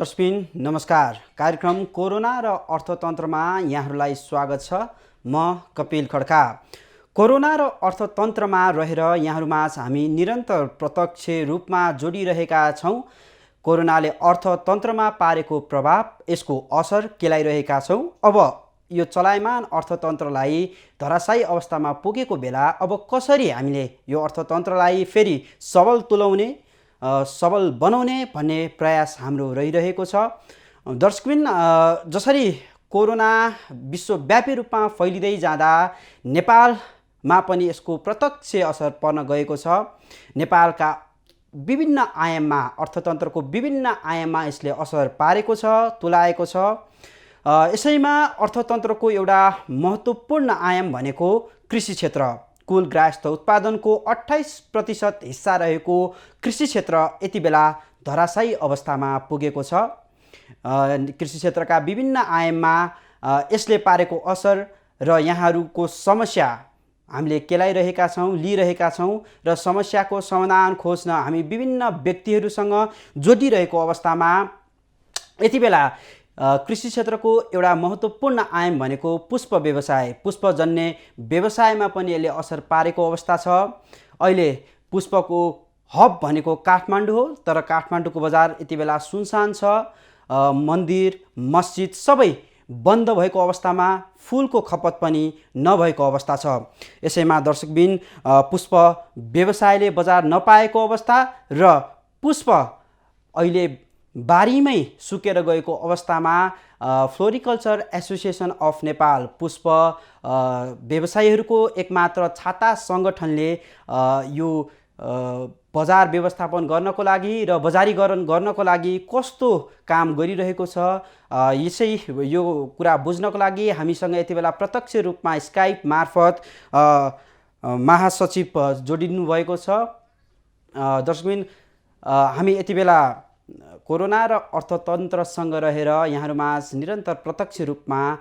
दर्शकबिन नमस्कार। कार्यक्रम कोरोना र अर्थतन्त्रमा यहाँहरूलाई स्वागत छ। म कपिल खड्का। कोरोना र अर्थतन्त्रमा रहेर यहाँहरूमाझ हामी निरन्तर प्रत्यक्ष रूपमा जोडिरहेका छौँ। कोरोनाले अर्थतन्त्रमा पारेको प्रभाव, यसको असर केलाइरहेका छौँ। अब यो चलायमान अर्थतन्त्रलाई धराशायी अवस्थामा पुगेको बेला अब कसरी हामीले यो अर्थतन्त्रलाई फेरि सबल तुल्याउने, सबल बनाउने भन्ने प्रयास हाम्रो रहिरहेको छ। दर्शकबिन, जसरी कोरोना विश्वव्यापी रूपमा फैलिँदै जाँदा नेपालमा पनि यसको प्रत्यक्ष असर पर्न गएको छ। नेपालका विभिन्न आयाममा, अर्थतन्त्रको विभिन्न आयाममा यसले असर पारेको छ, तुल्याएको छ। यसैमा अर्थतन्त्रको एउटा महत्त्वपूर्ण आयाम भनेको कृषि क्षेत्र। कुल गृहस्थ उत्पादनको 28% हिस्सा रहेको कृषि क्षेत्र यति बेला धराशायी अवस्थामा पुगेको छ। कृषि क्षेत्रका विभिन्न आयाममा यसले पारेको असर र यहाँहरूको समस्या हामीले केलाइरहेका छौँ, लिइरहेका छौँ र समस्याको समाधान खोज्न हामी विभिन्न व्यक्तिहरूसँग जोडिरहेको अवस्थामा यति बेला कृषि क्षेत्रको एउटा महत्त्वपूर्ण आयाम भनेको पुष्प व्यवसाय, पुष्पजन्य व्यवसायमा पनि यसले असर पारेको अवस्था छ। अहिले पुष्पको हब भनेको काठमाडौँ हो, तर काठमाडौँको बजार यति बेला सुनसान छ। मन्दिर, मस्जिद सबै बन्द भएको अवस्थामा फुलको खपत पनि नभएको अवस्था छ। यसैमा दर्शकबिन, पुष्प व्यवसायले बजार नपाएको अवस्था र पुष्प अहिले बारीमै सुकेर गएको अवस्थामा फ्लोरिकल्चर एसोसिएसन अफ नेपाल, पुष्प व्यवसायीहरूको एकमात्र छाता सङ्गठनले यो बजार व्यवस्थापन गर्नको लागि र बजारीकरण गर्नको लागि कस्तो काम गरिरहेको छ, यो कुरा बुझ्नको लागि हामीसँग यति बेला प्रत्यक्ष रूपमा स्काइप मार्फत महासचिव जोडिनु भएको छ। दर्शकबिन, हामी यति बेला कोरोना र अर्थतन्त्रसँग रहेर यहाँहरूमाझ निरन्तर प्रत्यक्ष रूपमा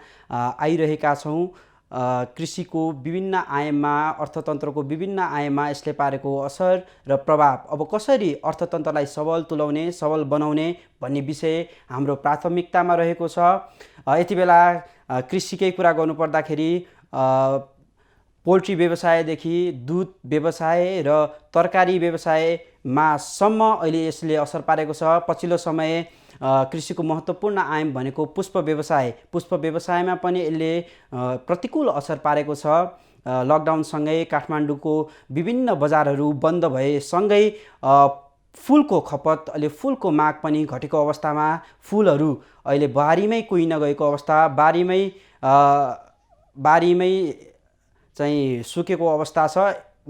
आइरहेका छौँ। कृषिको विभिन्न आयाममा, अर्थतन्त्रको विभिन्न आयाममा यसले पारेको असर र प्रभाव, अब कसरी अर्थतन्त्रलाई सबल तुल्याउने, सबल बनाउने भन्ने विषय हाम्रो प्राथमिकतामा रहेको छ। यति बेला कृषिकै कुरा गर्नुपर्दाखेरि पोल्ट्री व्यवसायदेखि दुध व्यवसाय र तरकारी व्यवसायमा सम्म अहिले यसले असर पारेको छ। पछिल्लो समय कृषिको महत्त्वपूर्ण आयाम भनेको पुष्प व्यवसाय, पुष्प व्यवसायमा पनि यसले प्रतिकूल असर पारेको छ। लकडाउनसँगै काठमाडौँको विभिन्न बजारहरू बन्द भएसँगै फुलको खपत, अहिले फुलको माग पनि घटेको अवस्थामा फुलहरू अहिले बारीमै कुहिन गएको अवस्था, बारीमै चाहिँ सुकेको अवस्था छ।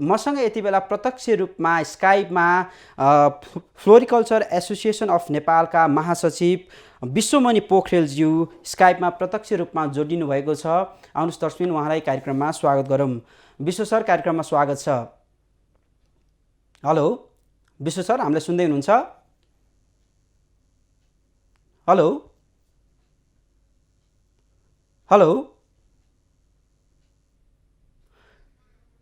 मसँग यति बेला प्रत्यक्ष रूपमा स्काइपमा फ्लोरिकल्चर एसोसिएसन अफ नेपालका महासचिव विश्वमणि पोखरेलज्यू स्काइपमा प्रत्यक्ष रूपमा जोडिनु भएको छ। आउनुहोस् दर्शकबिन, उहाँलाई कार्यक्रममा स्वागत गरौँ। विश्व सर, कार्यक्रममा स्वागत छ। हेलो विश्व सर, हामीलाई सुन्दै हुनुहुन्छ? हेलो हेलो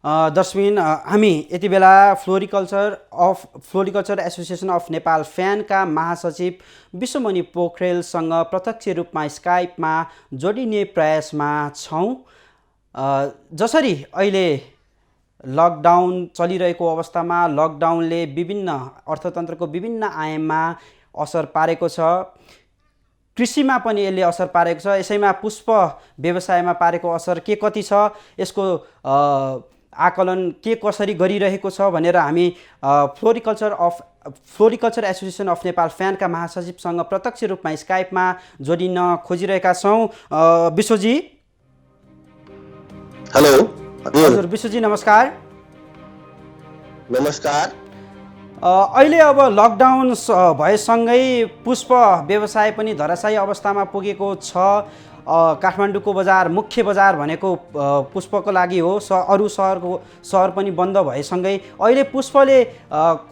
दर्शकबिन, हामी यति बेला फ्लोरिकल्चर एसोसिएसन अफ नेपाल फ्यानका महासचिव विश्वमणि पोखरेलसँग प्रत्यक्ष रूपमा स्काइपमा जोडिने प्रयासमा छौँ। जसरी अहिले लकडाउन चलिरहेको अवस्थामा लकडाउनले विभिन्न अर्थतन्त्रको विभिन्न आयाममा असर पारेको छ, कृषिमा पनि यसले असर पारेको छ। यसैमा पुष्प व्यवसायमा पारेको असर के कति छ, यसको आकलन के कसरी गरिरहेको छ भनेर हामी फ्लोरिकल्चर एसोसिएसन अफ नेपाल फ्यानका महासचिवसँग प्रत्यक्ष रूपमा स्काइपमा जोडिन खोजिरहेका छौँ। विश्वजी, हेलो। हजुर विश्वजी, नमस्कार। नमस्कार। अहिले अब लकडाउन भएसँगै पुष्प व्यवसाय पनि धराशायी अवस्थामा पुगेको छ। काठमाडौँको बजार, मुख्य बजार भनेको पुष्पको लागि हो। अरू सहर पनि बन्द भएसँगै अहिले पुष्पले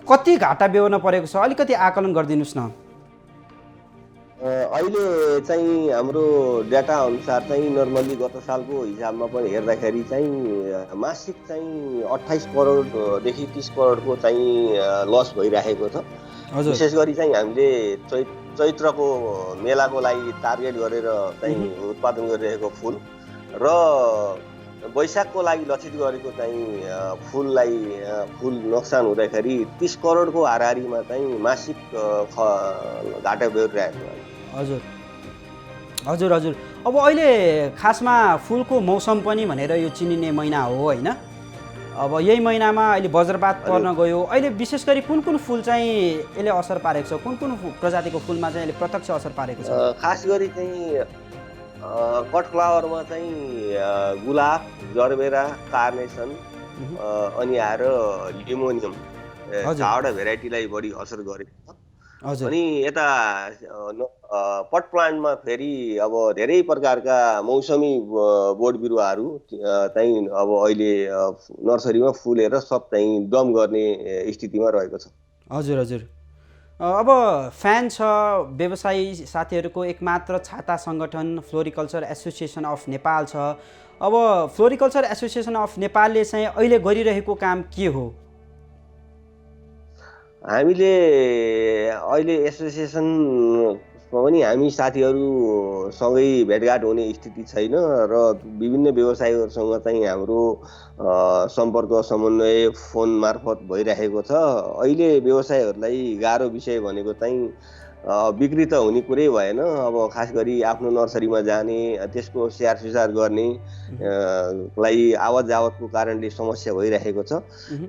कति घाटा बेहोर्न परेको छ, अलिकति आकलन गरिदिनुहोस् न। अहिले चाहिँ हाम्रो डाटा अनुसार चाहिँ नर्मली गत सालको हिसाबमा पनि हेर्दाखेरि चाहिँ मासिक चाहिँ 28 करोडदेखि 30 करोडको चाहिँ लस भइरहेको छ। हजुर विशेष गरी चाहिँ हामीले चैत्रको मेलाको लागि टार्गेट गरेर चाहिँ उत्पादन गरिरहेको फुल र वैशाखको लागि लक्षित गरेको चाहिँ फुल नोक्सान हुँदाखेरि 30 करोडको हाराहारीमा चाहिँ मासिक घाटा बेहोरिरहेको छ। हजुर हजुर हजुर अब अहिले खासमा फुलको मौसम पनि भनेर यो चिनिने महिना हो होइन? अब यही महिनामा अहिले वज्रपात पर्न गयो। अहिले विशेष गरी कुन कुन फुल चाहिँ यसले असर पारेको छ? कुन कुन प्रजातिको फुलमा चाहिँ यसले प्रत्यक्ष असर पारेको छ? खास गरी चाहिँ कट फ्लावरमा चाहिँ गुलाब, जरबेरा, कार्नेसन अनि आएर लिमोनियम चारवटा भेराइटीलाई बढी असर गरेको छ। अनि यता पट प्लान्टमा फेरि अब धेरै प्रकारका मौसमी बोट बिरुवाहरू चाहिँ अब अहिले नर्सरीमा फुलेर सब चाहिँ दम गर्ने स्थितिमा रहेको छ। हजुर हजुर अब फ्यान छ व्यवसायी साथीहरूको एकमात्र छाता सङ्गठन फ्लोरिकल्चर एसोसिएसन अफ नेपाल छ। अब फ्लोरिकल्चर एसोसिएसन अफ नेपालले चाहिँ अहिले गरिरहेको काम के हो? हामीले अहिले एसोसिएसन पनि हामी साथीहरूसँगै भेटघाट हुने स्थिति छैन र विभिन्न व्यवसायीहरूसँग चाहिँ हाम्रो सम्पर्क समन्वय फोन मार्फत भइरहेको छ। अहिले व्यवसायहरूलाई गाह्रो विषय भनेको चाहिँ बिक्री त हुने कुरै भएन। अब खास गरी आफ्नो नर्सरीमा जाने त्यसको स्याहार सुसार गर्ने लाई आवत जावतको कारणले समस्या भइरहेको छ।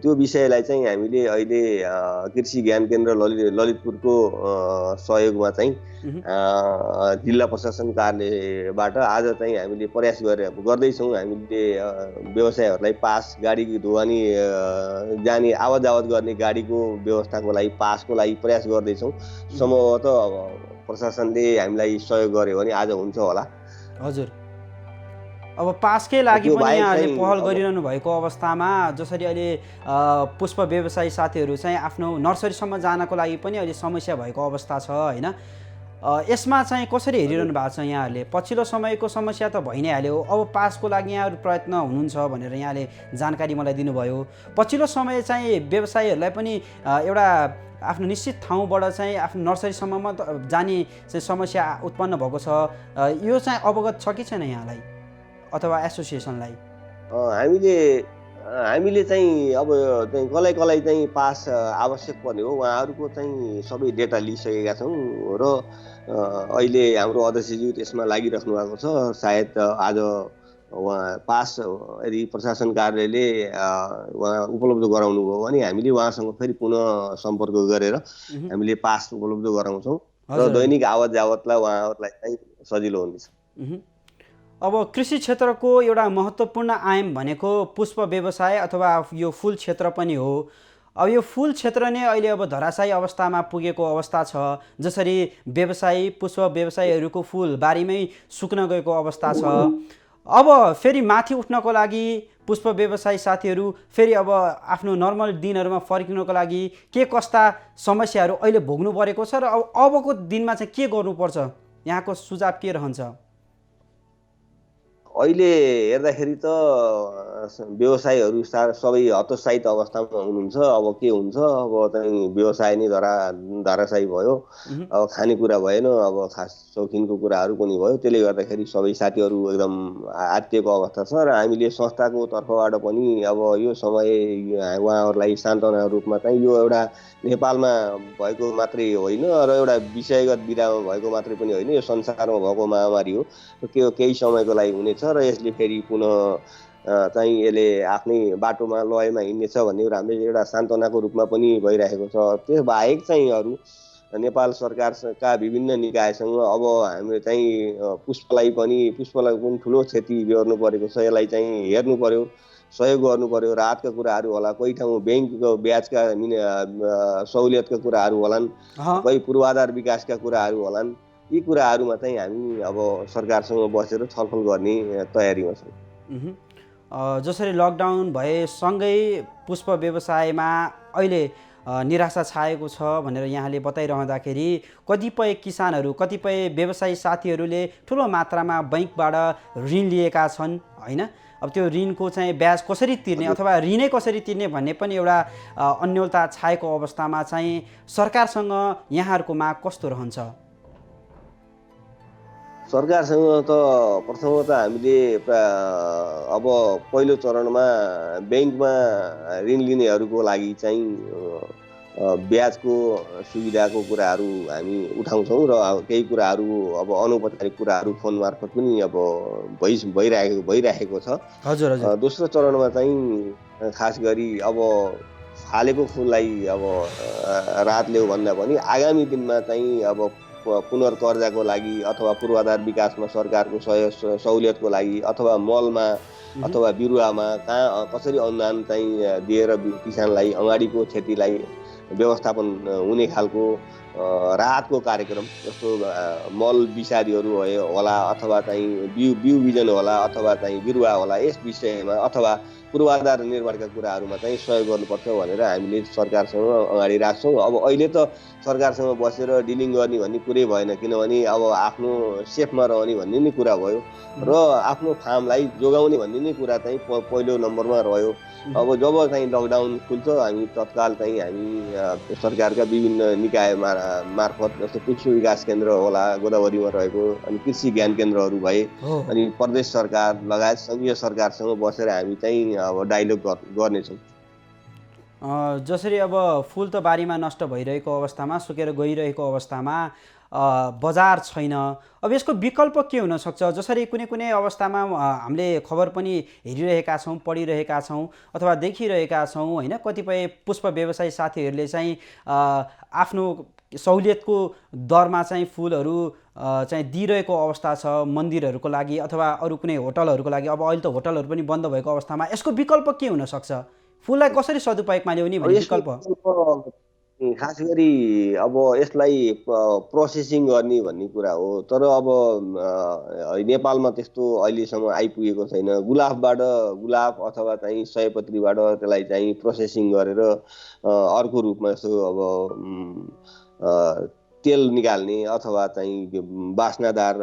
त्यो विषयलाई चाहिँ हामीले अहिले कृषि ज्ञान केन्द्र ललितपुरको सहयोगमा चाहिँ जिल्ला प्रशासन कार्यालयबाट आज चाहिँ हामीले प्रयास गर्दैछौँ। हामीले व्यवसायहरूलाई पास गाडी ढुवानी जाने आवत जावत गर्ने गाडीको व्यवस्थाको लागि पासको लागि प्रयास गर्दैछौँ। सम्भवतः प्रशासनले हामीलाई सहयोग गर्यो भने आज हुन्छ होला। हजुर अब पासकै लागि पनि यहाँले पहल गरिरहनु भएको अवस्थामा जसरी अहिले पुष्प व्यवसायी साथीहरू चाहिँ आफ्नो नर्सरीसम्म जानको लागि पनि अहिले समस्या भएको अवस्था छ होइन? यसमा चाहिँ कसरी हेरिरहनु भएको छ यहाँहरूले? पछिल्लो समयको समस्या त भइ नै हाल्यो। अब पासको लागि यहाँहरू प्रयत्न हुनुहुन्छ भनेर यहाँले जानकारी मलाई दिनुभयो। पछिल्लो समय चाहिँ व्यवसायीहरूलाई पनि एउटा आफ्नो निश्चित ठाउँबाट चाहिँ आफ्नो नर्सरीसम्ममा जाने चाहिँ समस्या उत्पन्न भएको छ। यो चाहिँ अवगत छ कि छैन यहाँलाई अथवा एसोसिएसनलाई? हामीले चाहिँ अब चाहिँ कसलाई चाहिँ पास आवश्यक पर्ने हो उहाँहरूको चाहिँ सबै डेटा लिइसकेका छौँ र अहिले हाम्रो अध्यक्षज्यू त्यसमा लागिराख्नु भएको छ। सायद आज उहाँ पास यदि प्रशासन कार्यालयले उहाँ उपलब्ध गराउनु भयो भने हामीले उहाँसँग फेरि पुनः सम्पर्क गरेर हामीले पास उपलब्ध गराउँछौँ र दैनिक आवत जावतलाई उहाँहरूलाई चाहिँ सजिलो हुनेछ। अब कृषि क्षेत्रको एउटा महत्त्वपूर्ण आयाम भनेको पुष्प व्यवसाय अथवा यो फुल क्षेत्र पनि हो। अब यो फुल क्षेत्र नै अहिले अब धराशायी अवस्थामा पुगेको अवस्था छ। जसरी व्यवसायी पुष्प व्यवसायीहरूको फुल बारीमै सुक्न गएको अवस्था छ। अब फेरि माथि उठ्नको लागि पुष्प व्यवसायी साथीहरू फेरि अब आफ्नो नर्मल दिनहरूमा फर्किनको लागि के कस्ता समस्याहरू अहिले भोग्नु परेको छ र अबको दिनमा चाहिँ के गर्नुपर्छ? यहाँको सुझाव के रहन्छ? अहिले हेर्दाखेरि त व्यवसायीहरू सबै हतोत्साहित अवस्थामा हुनुहुन्छ। अब के हुन्छ, अब चाहिँ व्यवसाय नै धराशायी भयो। अब खानेकुरा भएन, अब खास शौखिनको कुराहरू पनि भयो। त्यसले गर्दाखेरि सबै साथीहरू एकदम आत्तिएको अवस्था छ र हामीले संस्थाको तर्फबाट पनि अब यो समय उहाँहरूलाई सान्त्वना रूपमा चाहिँ यो एउटा नेपालमा भएको मात्रै होइन र एउटा विषयगत विधामा भएको मात्रै पनि होइन, यो संसारमा भएको महामारी हो। केही समयको लागि हुनेछ र यसले फेरि पुनः चाहिँ यसले आफ्नै बाटोमा लयमा हिँड्नेछ भन्ने कुरा हामीले एउटा सान्त्वनाको रूपमा पनि भइरहेको छ। त्यो बाहेक चाहिँ अरू नेपाल सरकारका विभिन्न निकायसँग अब हामीले चाहिँ पुष्पलाई पनि ठुलो क्षति बेहोर्नु परेको छ। यसलाई चाहिँ हेर्नु पर्यो, सहयोग गर्नु पर्यो। राहतका कुराहरू होला, कोही ठाउँ ब्याङ्कको ब्याजका सहुलियतका कुराहरू होलान्, कोही पूर्वाधार विकासका कुराहरू होलान्। यी कुराहरूमा चाहिँ हामी अब सरकारसँग बसेर छलफल गर्ने तयारीमा छौँ। जसरी लकडाउन भएसँगै पुष्प व्यवसायमा अहिले निराशा छाएको छ भनेर यहाँले बताइरहँदाखेरि कतिपय किसानहरू कतिपय व्यवसायी साथीहरूले ठुलो मात्रामा बैङ्कबाट ऋण लिएका छन् होइन। अब त्यो ऋणको चाहिँ ब्याज कसरी तिर्ने अथवा ऋणै कसरी तिर्ने भन्ने पनि एउटा अन्योलता छाएको अवस्थामा चाहिँ सरकारसँग यहाँहरूको माग कस्तो रहन्छ? सरकारसँग त प्रथमतः हामीले अब पहिलो चरणमा ब्याङ्कमा ऋण लिनेहरूको लागि चाहिँ ब्याजको सुविधाको कुराहरू हामी उठाउँछौँ र केही कुराहरू अब अनौपचारिक कुराहरू फोन मार्फत पनि अब भइरहेको छ। हजुर हजुर। दोस्रो चरणमा चाहिँ खास गरी अब फालेको फुललाई अब रात ल्याऊ भन्दा पनि आगामी दिनमा चाहिँ अब पुनर्कर्जाको लागि अथवा पूर्वाधार विकासमा सरकारको सहुलियतको लागि अथवा मलमा अथवा बिरुवामा कहाँ कसरी अनुदान चाहिँ दिएर किसानलाई अगाडिको क्षतिलाई व्यवस्थापन हुने खालको राहतको कार्यक्रम जस्तो मल विषादीहरू होला अथवा चाहिँ बिउ बिजन होला अथवा चाहिँ बिरुवा होला यस विषयमा अथवा पूर्वाधार निर्माणका कुराहरूमा चाहिँ सहयोग गर्नुपर्छ भनेर हामीले सरकारसँग अगाडि राख्छौँ। अब अहिले त सरकारसँग बसेर डिलिङ गर्ने भन्ने कुरै भएन, किनभने अब आफ्नो सेफमा रहने भन्ने नै कुरा भयो र आफ्नो फार्मलाई जोगाउने भन्ने नै कुरा चाहिँ पहिलो नम्बरमा रह्यो। अब जब चाहिँ लकडाउन खुल्छ हामी तत्काल चाहिँ हामी सरकारका विभिन्न निकाय मार्फत जस्तो कृषि विकास केन्द्र होला गोदावरीमा रहेको, अनि कृषि ज्ञान केन्द्रहरू भए, अनि प्रदेश सरकार लगायत सङ्घीय सरकारसँग बसेर हामी चाहिँ अब डायलग गर्नेछौँ। जसरी अब फुल त बारीमा नष्ट भइरहेको अवस्थामा सुकेर गइरहेको अवस्थामा बजार छैन, अब यसको विकल्प के हुनसक्छ? जसरी कुनै कुनै अवस्थामा हामीले खबर पनि हेरिरहेका छौँ, पढिरहेका छौँ अथवा देखिरहेका छौँ होइन, कतिपय पुष्प व्यवसायी साथीहरूले चाहिँ आफ्नो सहुलियतको दरमा चाहिँ फुलहरू चाहिँ दिइरहेको अवस्था छ मन्दिरहरूको लागि अथवा अरू कुनै होटलहरूको लागि। अब अहिले त होटलहरू पनि बन्द भएको अवस्थामा यसको विकल्प के हुनसक्छ? फुललाई कसरी सदुपयोगमा ल्याउने भन्ने विकल्प? खास गरी अब यसलाई प्रोसेसिङ गर्ने भन्ने कुरा हो, तर अब नेपालमा त्यस्तो अहिलेसम्म आइपुगेको छैन। गुलाब अथवा चाहिँ सयपत्रीबाट त्यसलाई चाहिँ प्रोसेसिङ गरेर अर्को रूपमा जस्तो अब तेल निकाल्ने अथवा चाहिँ बास्नादार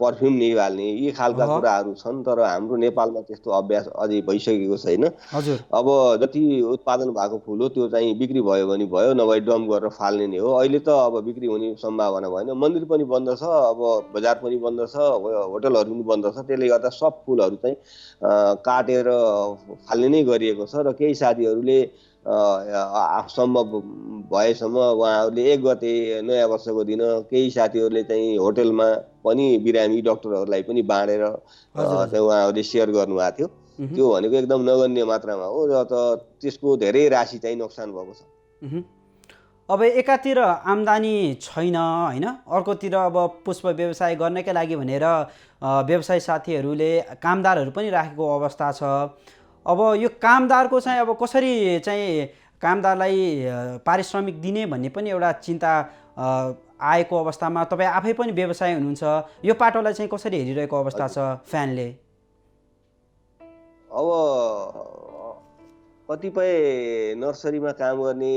पर्फ्युम निकाल्ने यी खालका कुराहरू छन्, तर हाम्रो नेपालमा त्यस्तो अभ्यास अझै भइसकेको छैन। अब जति उत्पादन भएको फुल हो त्यो चाहिँ बिक्री भयो भने भयो, नभए डम्प गरेर फाल्ने नै हो। अहिले त अब बिक्री हुने सम्भावना भएन, मन्दिर पनि बन्द छ, अब बजार पनि बन्द छ, होटलहरू पनि बन्द छ। त्यसले गर्दा सब फुलहरू चाहिँ काटेर फाल्ने नै गरिएको छ र केही साथीहरूले सम्भव भएसम्म उहाँहरूले 1 गते नयाँ वर्षको दिन केही साथीहरूले चाहिँ होटलमा पनि बिरामी डाक्टरहरूलाई पनि बाँडेर चाहिँ उहाँहरूले सेयर गर्नुभएको थियो। त्यो भनेको एकदम नगण्य मात्रामा हो र त्यसको धेरै राशि चाहिँ नोक्सान भएको छ। अब एकातिर आम्दानी छैन होइन, अर्कोतिर अब पुष्प व्यवसाय गर्नकै लागि भनेर व्यवसायी साथीहरूले कामदारहरू पनि राखेको अवस्था छ। अब यो कामदारको चाहिँ अब कसरी चाहिँ कामदारलाई पारिश्रमिक दिने भन्ने पनि एउटा चिन्ता आएको अवस्थामा तपाईँ आफै पनि व्यवसाय हुनुहुन्छ, यो पाटोलाई चाहिँ कसरी हेरिरहेको अवस्था छ फ्यानले? अब कतिपय नर्सरीमा काम गर्ने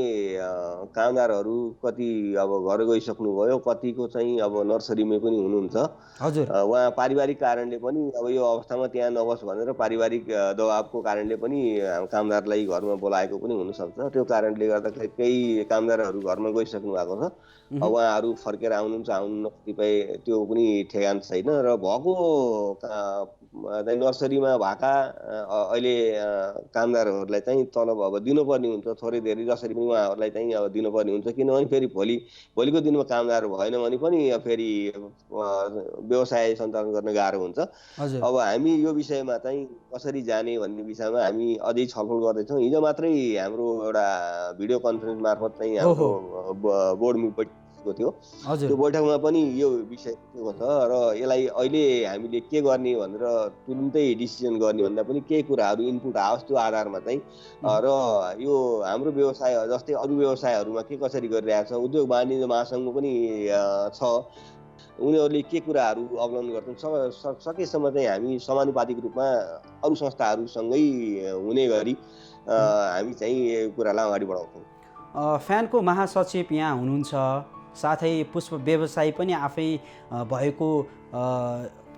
कामदारहरू कति अब घर गइसक्नुभयो, कतिको चाहिँ अब नर्सरीमै पनि हुनुहुन्छ। हजुर। उहाँ पारिवारिक कारणले पनि अब यो अवस्थामा त्यहाँ नबस् भनेर पारिवारिक दबावको कारणले पनि कामदारलाई घरमा बोलाएको पनि हुनसक्छ। त्यो कारणले गर्दा केही कामदारहरू घरमा गइसक्नु भएको छ। उहाँहरू फर्केर आउनुहुन्छ आउनु कतिपय त्यो पनि ठेगान छैन र भएको नर्सरीमा भएका अहिले कामदारहरूलाई चाहिँ तलब अब दिनुपर्ने हुन्छ, थोरै धेरै जसरी पनि उहाँहरूलाई चाहिँ अब दिनुपर्ने हुन्छ, किनभने फेरि भोलिको दिनमा कामदार भएन भने पनि फेरि व्यवसाय सञ्चालन गर्न गाह्रो हुन्छ। अब हामी यो विषयमा चाहिँ कसरी जाने भन्ने विषयमा हामी अझै छलफल गर्दैछौँ। हिजो मात्रै हाम्रो एउटा भिडियो कन्फरेन्स मार्फत चाहिँ हाम्रो बोर्ड मिटिङ थियो। त्यो बैठकमा पनि यो विषय छ र यसलाई अहिले हामीले के गर्ने भनेर तुरुन्तै डिसिजन गर्ने भन्दा पनि केही कुराहरू इनपुट आओस् त्यो आधारमा चाहिँ र यो हाम्रो व्यवसाय जस्तै अरू व्यवसायहरूमा के कसरी गरिरहेको छ, उद्योग वाणिज्य महासङ्घ पनि छ, उनीहरूले के कुराहरू अवलम्बन गर्छन् सकेसम्म चाहिँ हामी समानुपातिक रूपमा अरू संस्थाहरूसँगै हुने गरी हामी चाहिँ यो कुरालाई अगाडि बढाउँछौँ। फ्यानको महासचिव यहाँ हुनुहुन्छ, साथै पुष्प व्यवसायी पनि आफै भएको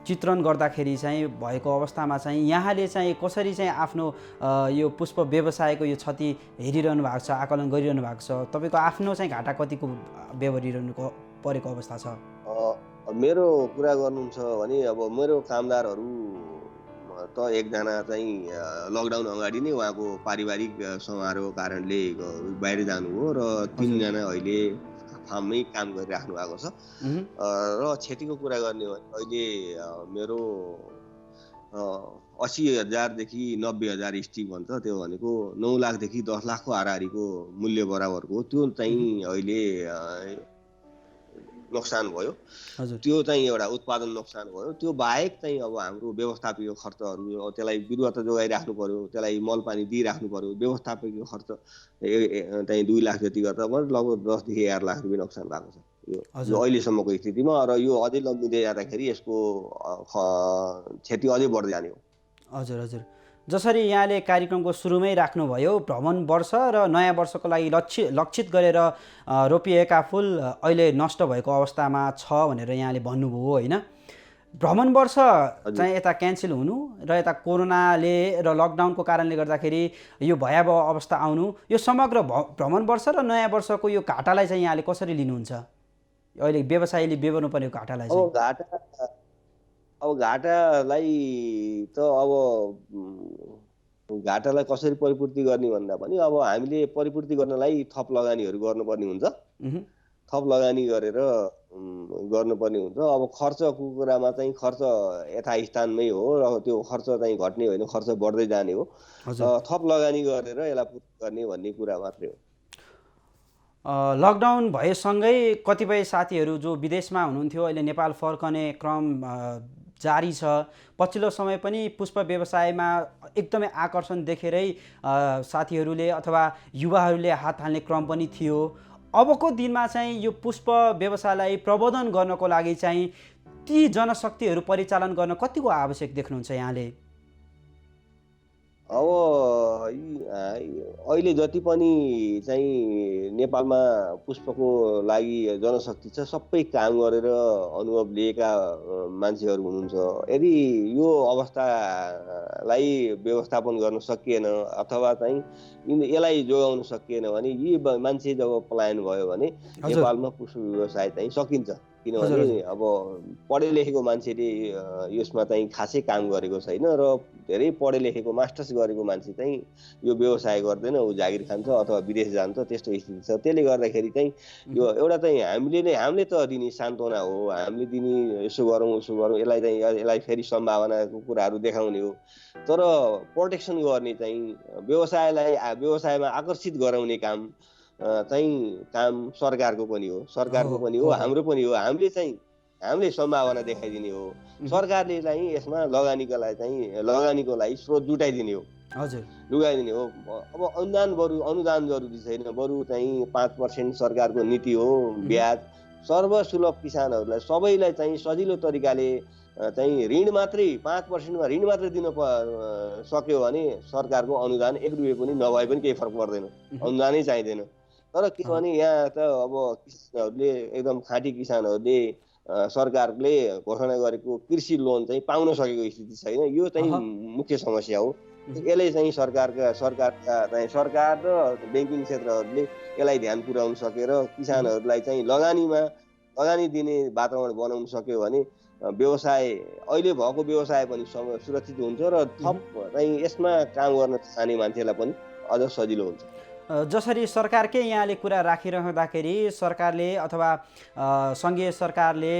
चित्रण गर्दाखेरि चाहिँ भएको अवस्थामा चाहिँ यहाँले चाहिँ कसरी चाहिँ आफ्नो यो पुष्प व्यवसायको यो क्षति हेरिरहनु भएको छ, आकलन गरिरहनु भएको छ? तपाईँको आफ्नो चाहिँ घाटा कतिको बेहोरिरहनु परेको अवस्था छ? मेरो कुरा गर्नुहुन्छ भने अब मेरो कामदारहरू त एकजना चाहिँ लकडाउन अगाडि नै उहाँको पारिवारिक समारोह कारणले बाहिर जानुभयो र 3 जना अहिले फार्ममै काम गरिराख्नु भएको छ। र क्षतिको कुरा गर्ने हो भने अहिले मेरो 80,000 देखि 90,000 स्टिक भन्छ, त्यो भनेको 9 लाखदेखि 10 लाखको हाराहारीको मूल्य बराबरको त्यो चाहिँ अहिले नोक्सान भयो। त्यो चाहिँ एउटा उत्पादन नोक्सान भयो। त्यो बाहेक चाहिँ अब हाम्रो व्यवस्थापकीय खर्चहरू, त्यसलाई बिरुवा त जोगाइराख्नु पर्यो, त्यसलाई मल पानी दिइराख्नु पर्यो, व्यवस्थापकीय खर्च चाहिँ 2 लाख जति गर्दा लगभग 10 देखि 11 लाख रुपियाँ नोक्सान भएको छ यो अहिलेसम्मको स्थितिमा। र यो अझै लम्बिँदै जाँदाखेरि यसको क्षति अझै बढ्दै जाने हो। हजुर हजुर, जसरी यहाँले कार्यक्रमको सुरुमै राख्नुभयो, भ्रमण वर्ष र नयाँ वर्षको लागि लक्षित गरेर रोपिएका फुल अहिले नष्ट भएको अवस्थामा छ भनेर यहाँले भन्नुभयो होइन? भ्रमण वर्ष चाहिँ यता क्यान्सल हुनु र यता कोरोनाले र लकडाउनको कारणले गर्दाखेरि यो भयावह अवस्था आउनु, यो समग्र भ्रमण वर्ष र नयाँ वर्षको यो घाटालाई चाहिँ यहाँले कसरी लिनुहुन्छ? अहिले व्यवसायीले बेहोर्नु पर्ने घाटालाई चाहिँ? अब घाटालाई त अब घाटालाई कसरी परिपूर्ति गर्ने भन्दा पनि अब हामीले परिपूर्ति गर्नलाई थप लगानीहरू गर्नुपर्ने हुन्छ। थप लगानी गरेर गर्नुपर्ने हुन्छ। अब खर्चको कुरामा चाहिँ खर्च यथास्थानमै हो र त्यो खर्च चाहिँ घट्ने होइन, खर्च बढ्दै जाने हो। थप लगानी गरेर यसलाई पूर्ति गर्ने भन्ने कुरा मात्रै हो। लकडाउन भएसँगै कतिपय साथीहरू जो विदेशमा हुनुहुन्थ्यो अहिले नेपाल फर्कने क्रम जारी छ। पछिल्लो समय पनि पुष्प व्यवसायमा एकदमै आकर्षण देखेरै साथीहरूले अथवा युवाहरूले हात हाल्ने क्रम पनि थियो। अबको दिनमा चाहिँ यो पुष्प व्यवसायलाई प्रबोधन गर्नको लागि चाहिँ ती जनशक्तिहरू परिचालन गर्न कतिको आवश्यक देख्नुहुन्छ यहाँले? अब अहिले जति पनि चाहिँ नेपालमा पुष्पको लागि जनशक्ति छ, सबै काम गरेर अनुभव लिएका मान्छेहरू हुनुहुन्छ। यदि यो अवस्थालाई व्यवस्थापन गर्न सकिएन अथवा चाहिँ यसलाई जोगाउन सकिएन भने यी मान्छे जब पलायन भयो भने नेपालमा पुष्प व्यवसाय चाहिँ सकिन्छ। किनभने अब पढे लेखेको मान्छेले यसमा चाहिँ खासै काम गरेको छैन र धेरै पढे लेखेको मास्टर्स गरेको मान्छे चाहिँ यो व्यवसाय गर्दैन, ऊ जागिर खान्छ अथवा विदेश जान्छ, त्यस्तो स्थिति छ। त्यसले गर्दाखेरि चाहिँ यो एउटा चाहिँ हामीले त दिने सान्त्वना हो, हामीले दिने यसो गरौँ उसो गरौँ, यसलाई फेरि सम्भावनाको कुराहरू देखाउने हो। तर प्रोटेक्सन गर्ने चाहिँ व्यवसायमा आकर्षित गराउने काम सरकारको पनि हो, हाम्रो पनि हो। हामीले सम्भावना देखाइदिने हो। सरकारले चाहिँ यसमा लगानीको लागि स्रोत जुटाइदिने हो। हजुर, जुटाइदिने हो। अब अनुदान जरुरी छैन, बरु चाहिँ 5% सरकारको नीति हो, ब्याज सर्वसुलभ किसानहरूलाई सबैलाई चाहिँ सजिलो तरिकाले चाहिँ ऋण मात्रै 5%मा ऋण मात्रै दिन सक्यो भने सरकारको अनुदान 1 रुपैयाँ पनि नभए पनि केही फरक पर्दैन, अनुदानै चाहिँदैन। तर किनभने यहाँ त अब किसानहरूले एकदम खाँटी किसानहरूले सरकारले घोषणा गरेको कृषि लोन चाहिँ पाउन सकेको स्थिति छैन। यो चाहिँ मुख्य समस्या हो। यसले चाहिँ सरकार र ब्याङ्किङ क्षेत्रहरूले यसलाई ध्यान पुर्याउन सकेर किसानहरूलाई चाहिँ लगानी दिने वातावरण बनाउन सक्यो भने व्यवसाय अहिले भएको व्यवसाय पनि सुरक्षित हुन्छ र थप चाहिँ यसमा काम गर्न चाहने मान्छेलाई पनि अझ सजिलो हुन्छ। जसरी सरकारकै यहाँले कुरा राखिरहँदाखेरि सरकारले अथवा सङ्घीय सरकारले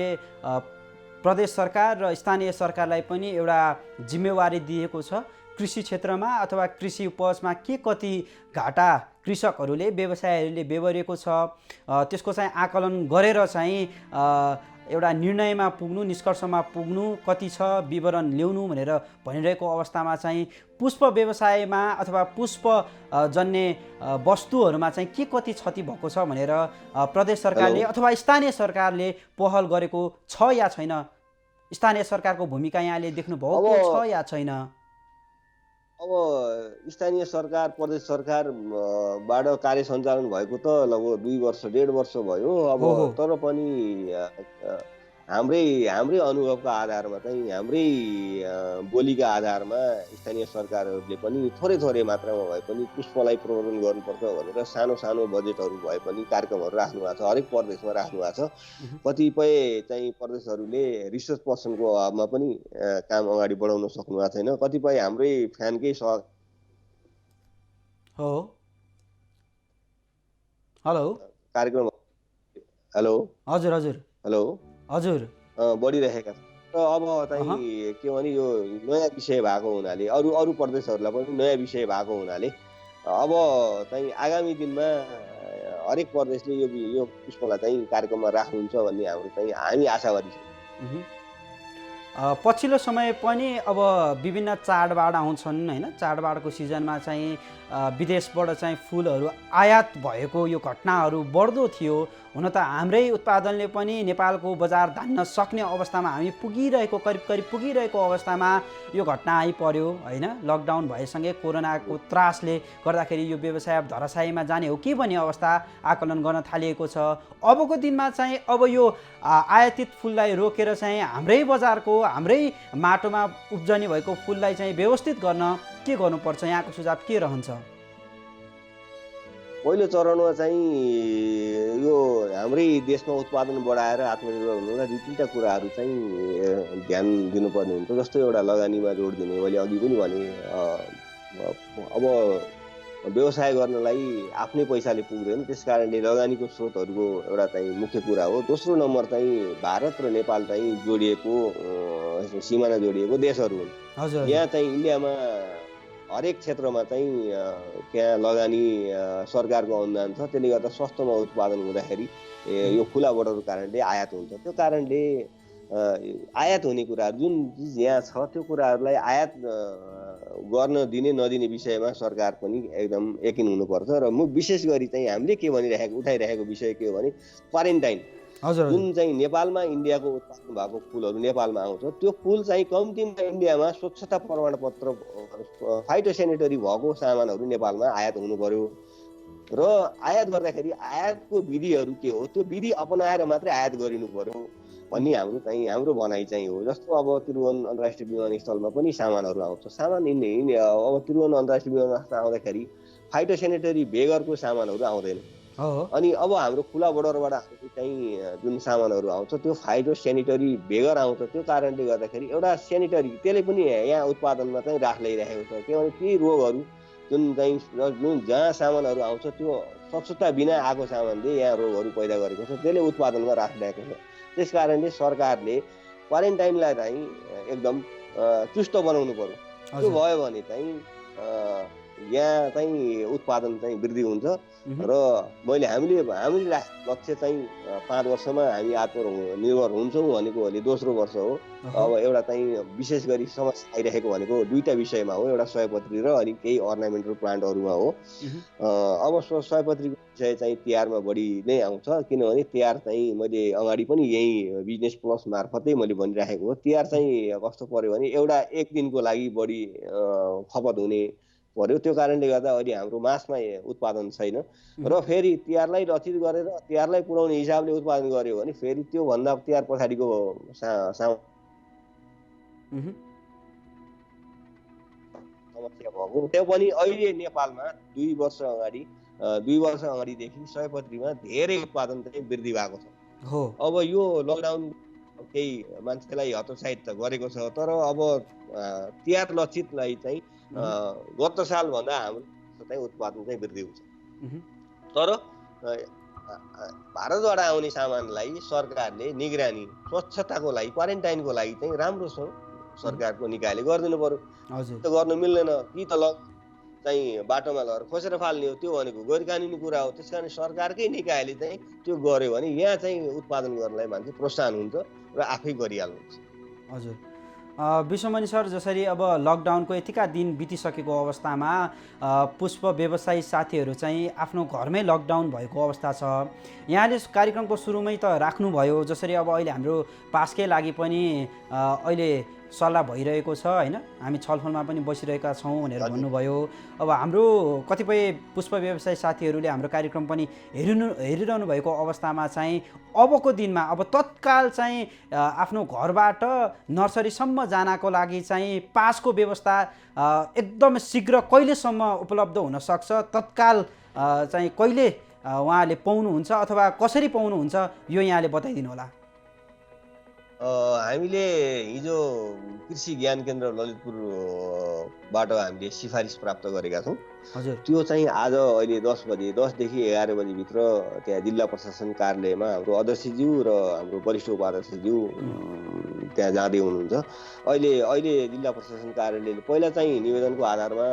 प्रदेश सरकार र स्थानीय सरकारलाई पनि एउटा जिम्मेवारी दिएको छ कृषि क्षेत्रमा अथवा कृषि उपजमा के कति घाटा कृषकहरूले व्यवसायीहरूले बेहोरेको छ त्यसको चाहिँ आकलन गरेर चाहिँ एउटा निर्णयमा पुग्नु, निष्कर्षमा पुग्नु, कति छ विवरण ल्याउनु भनेर भनिरहेको अवस्थामा चाहिँ पुष्प व्यवसायमा अथवा पुष्प जन्य वस्तुहरूमा चाहिँ के कति क्षति भएको छ भनेर प्रदेश सरकारले अथवा स्थानीय सरकारले पहल गरेको छ या छैन? स्थानीय सरकारको भूमिका यहाँले देख्नु भएको छ या छैन? अब स्थानीय सरकार प्रदेश सरकार बाट कार्य सञ्चालन भएको त लगभग 2 वर्ष 1.5 वर्ष भयो। अब हो हो तर पनि हाम्रै हाम्रै अनुभवका आधारमा चाहिँ हाम्रै बोलीका आधारमा स्थानीय सरकारहरूले पनि थोरै थोरै मात्रामा भए पनि पुष्पलाई प्रवर्धन गर्नुपर्छ भनेर सानो सानो बजेटहरू भए पनि कार्यक्रमहरू राख्नु भएको छ, हरेक प्रदेशमा राख्नु भएको छ। कतिपय चाहिँ प्रदेशहरूले रिसोर्स पर्सनको अभावमा पनि काम अगाडि बढाउन सक्नु भएको छैन। कतिपय हाम्रै फ्यानकै हो हेलो कार्यक्रम हेलो हजुर हजुर हेलो हजुर बढिरहेका छन् र अब चाहिँ के भने यो नयाँ विषय भएको हुनाले अरू अरू प्रदेशहरूलाई पनि नयाँ विषय भएको हुनाले अब चाहिँ आगामी दिनमा हरेक प्रदेशले यो पुष्पलाई चाहिँ कार्यक्रममा राख्नुहुन्छ भन्ने हाम्रो चाहिँ हामी आशावादी छौँ। पछिल्लो समय पनि अब विभिन्न चाडबाड आउँछन् होइन, चाडबाडको सिजनमा चाहिँ विदेशबाट चाहिँ फुलहरू आयात भएको यो घटनाहरू बढ्दो थियो। हुन त हाम्रै उत्पादनले पनि नेपालको बजार धान्न सक्ने अवस्थामा हामी पुगिरहेको करिब पुगिरहेको अवस्थामा यो घटना आइपर्यो होइन। लकडाउन भएसँगै कोरोनाको त्रासले गर्दाखेरि यो व्यवसाय धराशायीमा जाने हो कि भन्ने अवस्था आकलन गर्न थालिएको छ। अबको दिनमा चाहिँ अब यो आयातित फुललाई रोकेर चाहिँ हाम्रै बजारको हाम्रै माटोमा उब्जनी भएको फुललाई चाहिँ व्यवस्थित गर्न के गर्नुपर्छ, यहाँको सुझाव के रहन्छ? पहिलो चरणमा चाहिँ यो हाम्रै देशमा उत्पादन बढाएर आत्मनिर्भर हुनुलाई 2-3टा कुराहरू चाहिँ ध्यान दिनुपर्ने हुन्छ। जस्तो एउटा लगानीमा जोड दिने, मैले अघि पनि भने अब व्यवसाय गर्नलाई आफ्नै पैसाले पुग्दैन, त्यस कारणले लगानीको स्रोतहरूको एउटा चाहिँ मुख्य कुरा हो। दोस्रो नम्बर चाहिँ भारत र नेपाल चाहिँ जोडिएको सिमाना जोडिएको देशहरू हुन्। यहाँ चाहिँ इन्डियामा हरेक क्षेत्रमा चाहिँ त्यहाँ लगानी सरकारको अनुदान छ, त्यसले गर्दा सस्तोमा उत्पादन हुँदाखेरि यो खुला बोर्डरको कारणले आयात हुन्छ। त्यो कारणले आयात हुने कुराहरू जुन चिज यहाँ छ त्यो कुराहरूलाई आयात गर्न दिने नदिने विषयमा सरकार पनि एकदम यकिन हुनुपर्छ। र विशेष गरी चाहिँ हामीले के उठाइरहेको विषय के हो भने क्वारेन्टाइन, जुन चाहिँ नेपालमा इन्डियाको उत्पादन भएको फुलहरू नेपालमा आउँछ त्यो फुल चाहिँ कम्तीमा इन्डियामा स्वच्छता प्रमाणपत्र फाइटोसेनिटरी भएको सामानहरू नेपालमा आयात हुनु पर्यो। र आयात गर्दाखेरि आयातको विधिहरू के हो त्यो विधि अपनाएर मात्रै आयात गरिनु पर्यो भन्ने हाम्रो भनाइ चाहिँ हो। जस्तो अब त्रिभुवन अन्तर्राष्ट्रिय विमानस्थलमा पनि सामानहरू आउँछ, अब त्रिभुवन अन्तर्राष्ट्रिय विमानस्थल आउँदाखेरि फाइटोसेनिटरी बेगरको सामानहरू आउँदैन। अनि अब हाम्रो खुला बोर्डरबाट चाहिँ जुन सामानहरू आउँछ त्यो फाइटोसेनिटरी बेगर आउँछ। त्यो कारणले गर्दाखेरि एउटा सेनिटरी त्यसले पनि यहाँ उत्पादनमा चाहिँ राख ल्याइरहेको छ। के भने ती रोगहरू जुन जहाँ सामानहरू आउँछ त्यो स्वच्छता बिना आएको सामानले यहाँ रोगहरू पैदा गरेको छ, त्यसले उत्पादनमा राख ल्याएको छ। त्यस कारणले सरकारले क्वारेन्टाइनलाई चाहिँ एकदम चुस्त बनाउनु पर्यो। त्यो भयो भने चाहिँ यहाँ चाहिँ उत्पादन चाहिँ वृद्धि हुन्छ। र हामीले लक्ष्य चाहिँ 5 वर्षमा हामी आत्मनिर्भर हुन्छौँ भनेको अहिले दोस्रो वर्ष हो। अब एउटा चाहिँ विशेष गरी समस्या आइरहेको भनेको 2टा विषयमा हो, एउटा सयपत्री र अनि केही अर्नामेन्टल प्लान्टहरूमा हो। अब सयपत्रीको विषय चाहिँ तिहारमा बढी नै आउँछ, किनभने तिहार चाहिँ मैले अगाडि पनि यही बिजनेस प्लस मार्फतै मैले भनिराखेको हो। तिहार चाहिँ कस्तो पर्यो भने एक दिनको लागि बढी खपत हुने पर्यो। त्यो कारणले गर्दा अहिले हाम्रो मासमा उत्पादन छैन। र फेरि तिहारलाई लक्षित गरेर तिहारलाई पुर्याउने हिसाबले उत्पादन गर्यो भने फेरि त्योभन्दा तिहार पछाडिको समस्या भएको। त्यो पनि अहिले नेपालमा 2 वर्ष अगाडिदेखि सयपत्रीमा धेरै उत्पादन चाहिँ वृद्धि भएको छ। अब यो लकडाउन केही मान्छेलाई हतोत्साहित त गरेको छ, तर अब तिहार लक्षितलाई चाहिँ गत सालभन्दा हाम्रो चाहिँ उत्पादन चाहिँ वृद्धि हुन्छ। तर भारतबाट आउने सामानलाई सरकारले निगरानी स्वच्छताको लागि क्वारेन्टाइनको लागि चाहिँ राम्रोसँग सरकारको निकायले गरिदिनु पर्यो। त्यो गर्नु मिल्दैन, कि त चाहिँ बाटोमा लगेर खोसेर फाल्ने हो, त्यो भनेको गैर कानुनी कुरा हो। त्यस कारण सरकारकै निकायले चाहिँ त्यो गर्यो भने यहाँ चाहिँ उत्पादन गर्नलाई मान्छे प्रोत्साहन हुन्छ र आफै गरिहाल्नुहुन्छ। हजुर, विश्वमणि सर, जसरी अब लकडाउनको यतिका दिन बितिसकेको अवस्थामा पुष्प व्यवसायी साथीहरू चाहिँ आफ्नो घरमै लकडाउन भएको अवस्था छ। यहाँले कार्यक्रमको सुरुमै त राख्नुभयो, जसरी अब अहिले हाम्रो पासकै लागि पनि अहिले सल्लाह भइरहेको छ होइन, हामी छलफलमा पनि बसिरहेका छौँ भनेर भन्नुभयो। अब हाम्रो कतिपय पुष्प व्यवसायी साथीहरूले हाम्रो कार्यक्रम पनि हेरिरहनु भएको अवस्थामा चाहिँ अबको दिनमा अब तत्काल चाहिँ आफ्नो घरबाट नर्सरीसम्म जानको लागि चाहिँ पासको व्यवस्था एकदम शीघ्र कहिलेसम्म उपलब्ध हुनसक्छ, तत्काल चाहिँ कहिले उहाँले पाउनुहुन्छ अथवा कसरी पाउनुहुन्छ, यो यहाँले बताइदिनु होला। हामीले हिजो कृषि ज्ञान केन्द्र ललितपुरबाट हामीले सिफारिस प्राप्त गरेका छौँ। हजुर, त्यो चाहिँ आज अहिले 10 बजे 10देखि 11 बजीभित्र त्यहाँ जिल्ला प्रशासन कार्यालयमा हाम्रो अध्यक्षज्यू र हाम्रो वरिष्ठ उपाध्यक्षज्यू त्यहाँ जाँदै हुनुहुन्छ। अहिले जिल्ला प्रशासन कार्यालयले पहिला चाहिँ निवेदनको आधारमा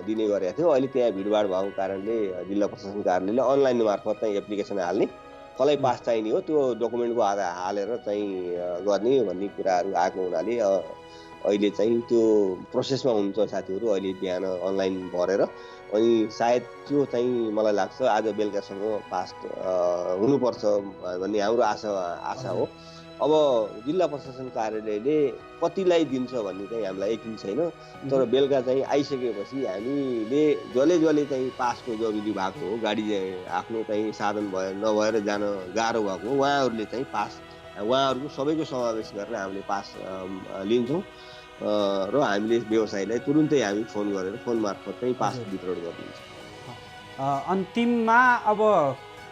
दिने गरेको थियो। अहिले त्यहाँ भिडभाड भएको कारणले जिल्ला प्रशासन कार्यालयले अनलाइन मार्फत चाहिँ एप्लिकेसन हाल्ने, कसलाई पास चाहिने हो त्यो डकुमेन्टको आधार हालेर चाहिँ गर्ने भन्ने कुराहरू आएको हुनाले अहिले चाहिँ त्यो प्रोसेसमा हुनुहुन्छ साथीहरू। अहिले बिहान अनलाइन भरेर अनि सायद त्यो चाहिँ मलाई लाग्छ आज बेलुकासम्म पास हुनुपर्छ भन्ने हाम्रो आशा हो। अब जिल्ला प्रशासन कार्यालयले कतिलाई दिन्छ भन्ने चाहिँ हामीलाई यकिन छैन, तर बेलुका चाहिँ आइसकेपछि हामीले जसले चाहिँ पासको जरुरी भएको हो, गाडी आफ्नो चाहिँ साधन नभएर जान गाह्रो भएको हो, उहाँहरूले चाहिँ पास उहाँहरूको सबैको समावेश गरेर हामीले पास लिन्छौँ र हामीले व्यवसायीलाई तुरुन्तै हामी फोन गरेर फोन मार्फत चाहिँ पास वितरण गरिदिन्छौँ। अन्तिममा अब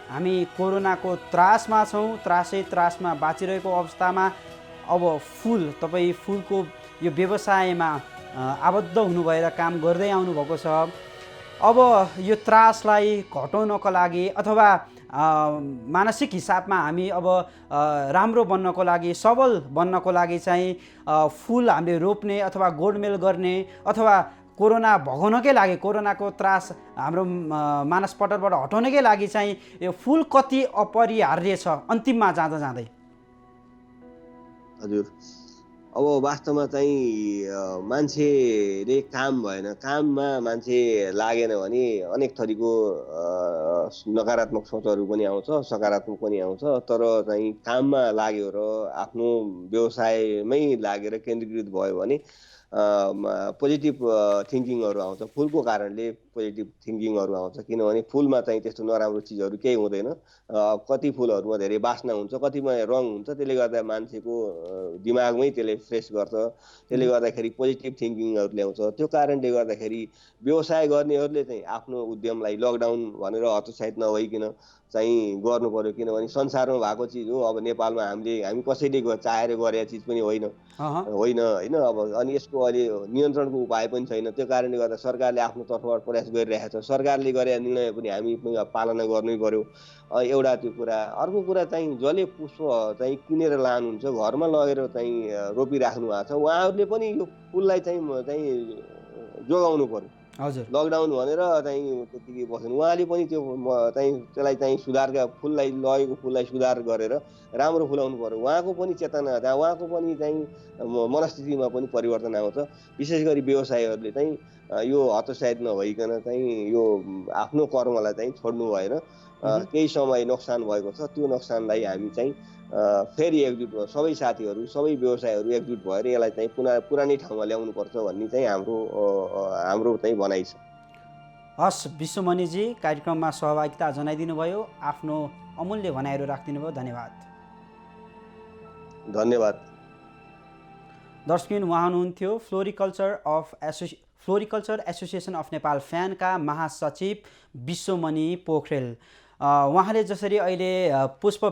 हामी कोरोनाको त्रासमा छौँ, त्रासमा बाँचिरहेको अवस्थामा अब तपाईँ फुलको यो व्यवसायमा आबद्ध हुनुभएर काम गर्दै आउनुभएको छ। अब यो त्रासलाई घटाउनको लागि अथवा मानसिक हिसाबमा हामी अब राम्रो बन्नको लागि, सबल बन्नको लागि चाहिँ फुल हामीले रोप्ने अथवा गोडमेल गर्ने अथवा कोरोना भगाउनकै लागि, कोरोनाको त्रास हाम्रो मानसपटलबाट हटाउनकै लागि चाहिँ यो फुल कति अपरिहार्य छ अन्तिममा जाँदै? हजुर, अब वास्तवमा चाहिँ मान्छेले काम भएन, काममा मान्छे लागेन भने अनेक थरीको नकारात्मक सोचहरू पनि आउँछ, सकारात्मक पनि आउँछ। तर चाहिँ काममा लाग्यो र आफ्नो व्यवसायमै लागेर केन्द्रीकृत भयो भने पोजिटिभ थिङ्किङहरू आउँछ। फुलको कारणले पोजिटिभ थिङ्किङहरू आउँछ, किनभने फुलमा चाहिँ त्यस्तो नराम्रो चिजहरू केही हुँदैन। कति फुलहरूमा धेरै बास्ना हुन्छ, कतिमा रङ हुन्छ, त्यसले गर्दा मान्छेको दिमागमै त्यसले फ्रेस गर्छ, त्यसले गर्दाखेरि पोजिटिभ थिङ्किङहरू ल्याउँछ। त्यो कारणले गर्दाखेरि व्यवसाय गर्नेहरूले चाहिँ आफ्नो उद्यमलाई लकडाउन भनेर हतोत्साहित नभइकन चाहिँ गर्नु पर्यो, किनभने संसारमा भएको चिज हो। अब नेपालमा हामी कसैले चाहेर गरेको चिज पनि होइन। अब अनि यसको अहिले नियन्त्रणको उपाय पनि छैन। त्यो कारणले गर्दा सरकारले आफ्नो तर्फबाट प्रयास गरिरहेको छ। सरकारले गरेका निर्णय पनि हामी पालना गर्नै पर्यो, एउटा त्यो कुरा। अर्को कुरा चाहिँ जसले पुष्प चाहिँ किनेर लानुहुन्छ, घरमा लगेर चाहिँ रोपिराख्नु भएको छ, उहाँहरूले पनि यो फुललाई चाहिँ जोगाउनु पर्यो। हजुर, लकडाउन भनेर चाहिँ त्यतिकै बस्नु, उहाँले पनि त्यो चाहिँ त्यसलाई चाहिँ सुधारका फुललाई लगेको फुललाई सुधार गरेर राम्रो फुलाउनु पर्यो। उहाँको पनि चेतना, उहाँको पनि चाहिँ मनस्थितिमा पनि परिवर्तन आउँछ। विशेष गरी व्यवसायीहरूले चाहिँ यो हतोत्साहित नभइकन चाहिँ यो आफ्नो कर्मलाई चाहिँ छोड्नु भएन। केही समय नोक्सान भएको छ, त्यो नोक्सानलाई हामी चाहिँ फेरि एकजुट सबै साथीहरू, सबै व्यवसायहरू एकजुट भएर यसलाई चाहिँ पुरानै ठाउँमा ल्याउनुपर्छ भन्ने चाहिँ हाम्रो चाहिँ भनाइ छ। हस् विश्वमणिजी, कार्यक्रममा सहभागिता जनाइदिनु भयो, आफ्नो अमूल्य भनाइहरू राखिदिनु भयो, धन्यवाद। धन्यवाद। दर्शकबिन, उहाँ हुनुहुन्थ्यो फ्लोरिकल्चर एसोसिएसन अफ नेपाल फ्यानका महासचिव विश्वमणि पोखरेल। उहाँले जसरी अहिले पुष्प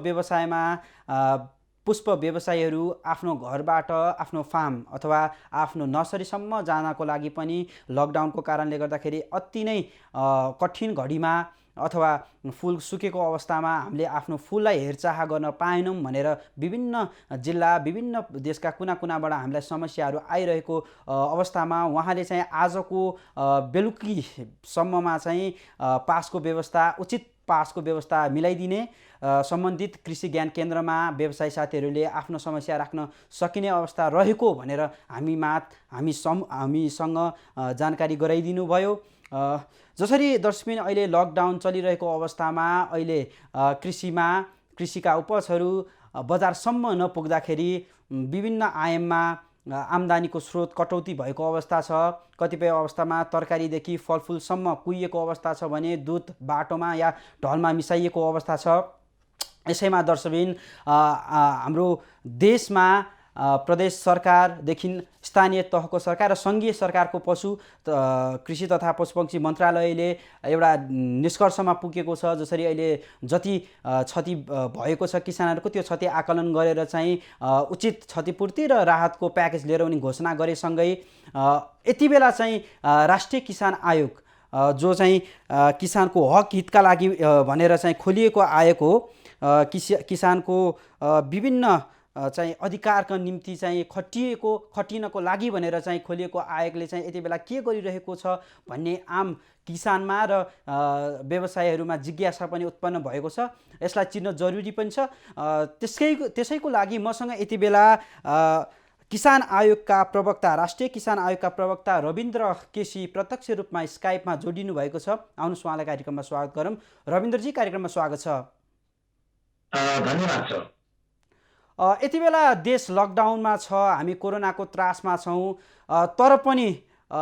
व्यवसायीहरू आफ्नो घरबाट आफ्नो फार्म अथवा आफ्नो नर्सरीसम्म जानको लागि पनि लकडाउनको कारणले गर्दाखेरि अति नै कठिन घडीमा अथवा फुल सुकेको अवस्थामा हामीले आफ्नो फुललाई हेरचाह गर्न पाएनौँ भनेर विभिन्न जिल्ला, विभिन्न देशका कुना कुनाबाट हामीलाई समस्याहरू आइरहेको अवस्थामा उहाँले चाहिँ आजको बेलुकीसम्ममा चाहिँ पासको व्यवस्था उचित पासको व्यवस्था मिलाइदिने, सम्बन्धित कृषि ज्ञान केन्द्रमा व्यवसायी साथीहरूले आफ्नो समस्या राख्न सकिने अवस्था रहेको भनेर हामीसँग जानकारी गराइदिनु भयो। जसरी दर्शकबिन अहिले लकडाउन चलिरहेको अवस्थामा अहिले कृषिका उपजहरू बजारसम्म नपुग्दाखेरि विभिन्न आयाममा आम्दानीको स्रोत कटौती भएको अवस्था छ। कतिपय अवस्थामा तरकारीदेखि फलफुलसम्म कुहिएको अवस्था छ भने दुध बाटोमा या ढलमा मिसाइएको अवस्था छ। यसैमा दर्शकबिन हाम्रो देशमा प्रदेश सरकारदेखि स्थानीय तहको सरकार र सङ्घीय सरकारको कृषि तथा पशुपक्षी मन्त्रालयले एउटा निष्कर्षमा पुगेको छ। जसरी अहिले जति क्षति भएको छ किसानहरूको त्यो क्षति आकलन गरेर चाहिँ उचित क्षतिपूर्ति र राहतको प्याकेज लिएर उनी घोषणा गरेसँगै यति बेला चाहिँ राष्ट्रिय किसान आयोग जो चाहिँ किसानको हक हितका लागि भनेर चाहिँ खोलिएको आएको किसानको विभिन्न चाहिँ अधिकारका निम्ति चाहिँ खटिनको लागि भनेर चाहिँ खोलिएको आयोगले चाहिँ यति बेला के गरिरहेको छ भन्ने आम किसानमा र व्यवसायीहरूमा जिज्ञासा पनि उत्पन्न भएको छ। यसलाई चिन्न जरुरी पनि छ। त्यसैको लागि मसँग यति बेला राष्ट्रिय किसान आयोगका प्रवक्ता रविन्द्र केसी प्रत्यक्ष रूपमा स्काइपमा जोडिनु भएको छ। आउनुहोस् उहाँलाई कार्यक्रममा स्वागत गरौँ। रविन्द्रजी, कार्यक्रममा स्वागत छ। धन्यवाद छ। यति बेला देश लकडाउनमा छ, हामी कोरोनाको त्रासमा छौँ, तर पनि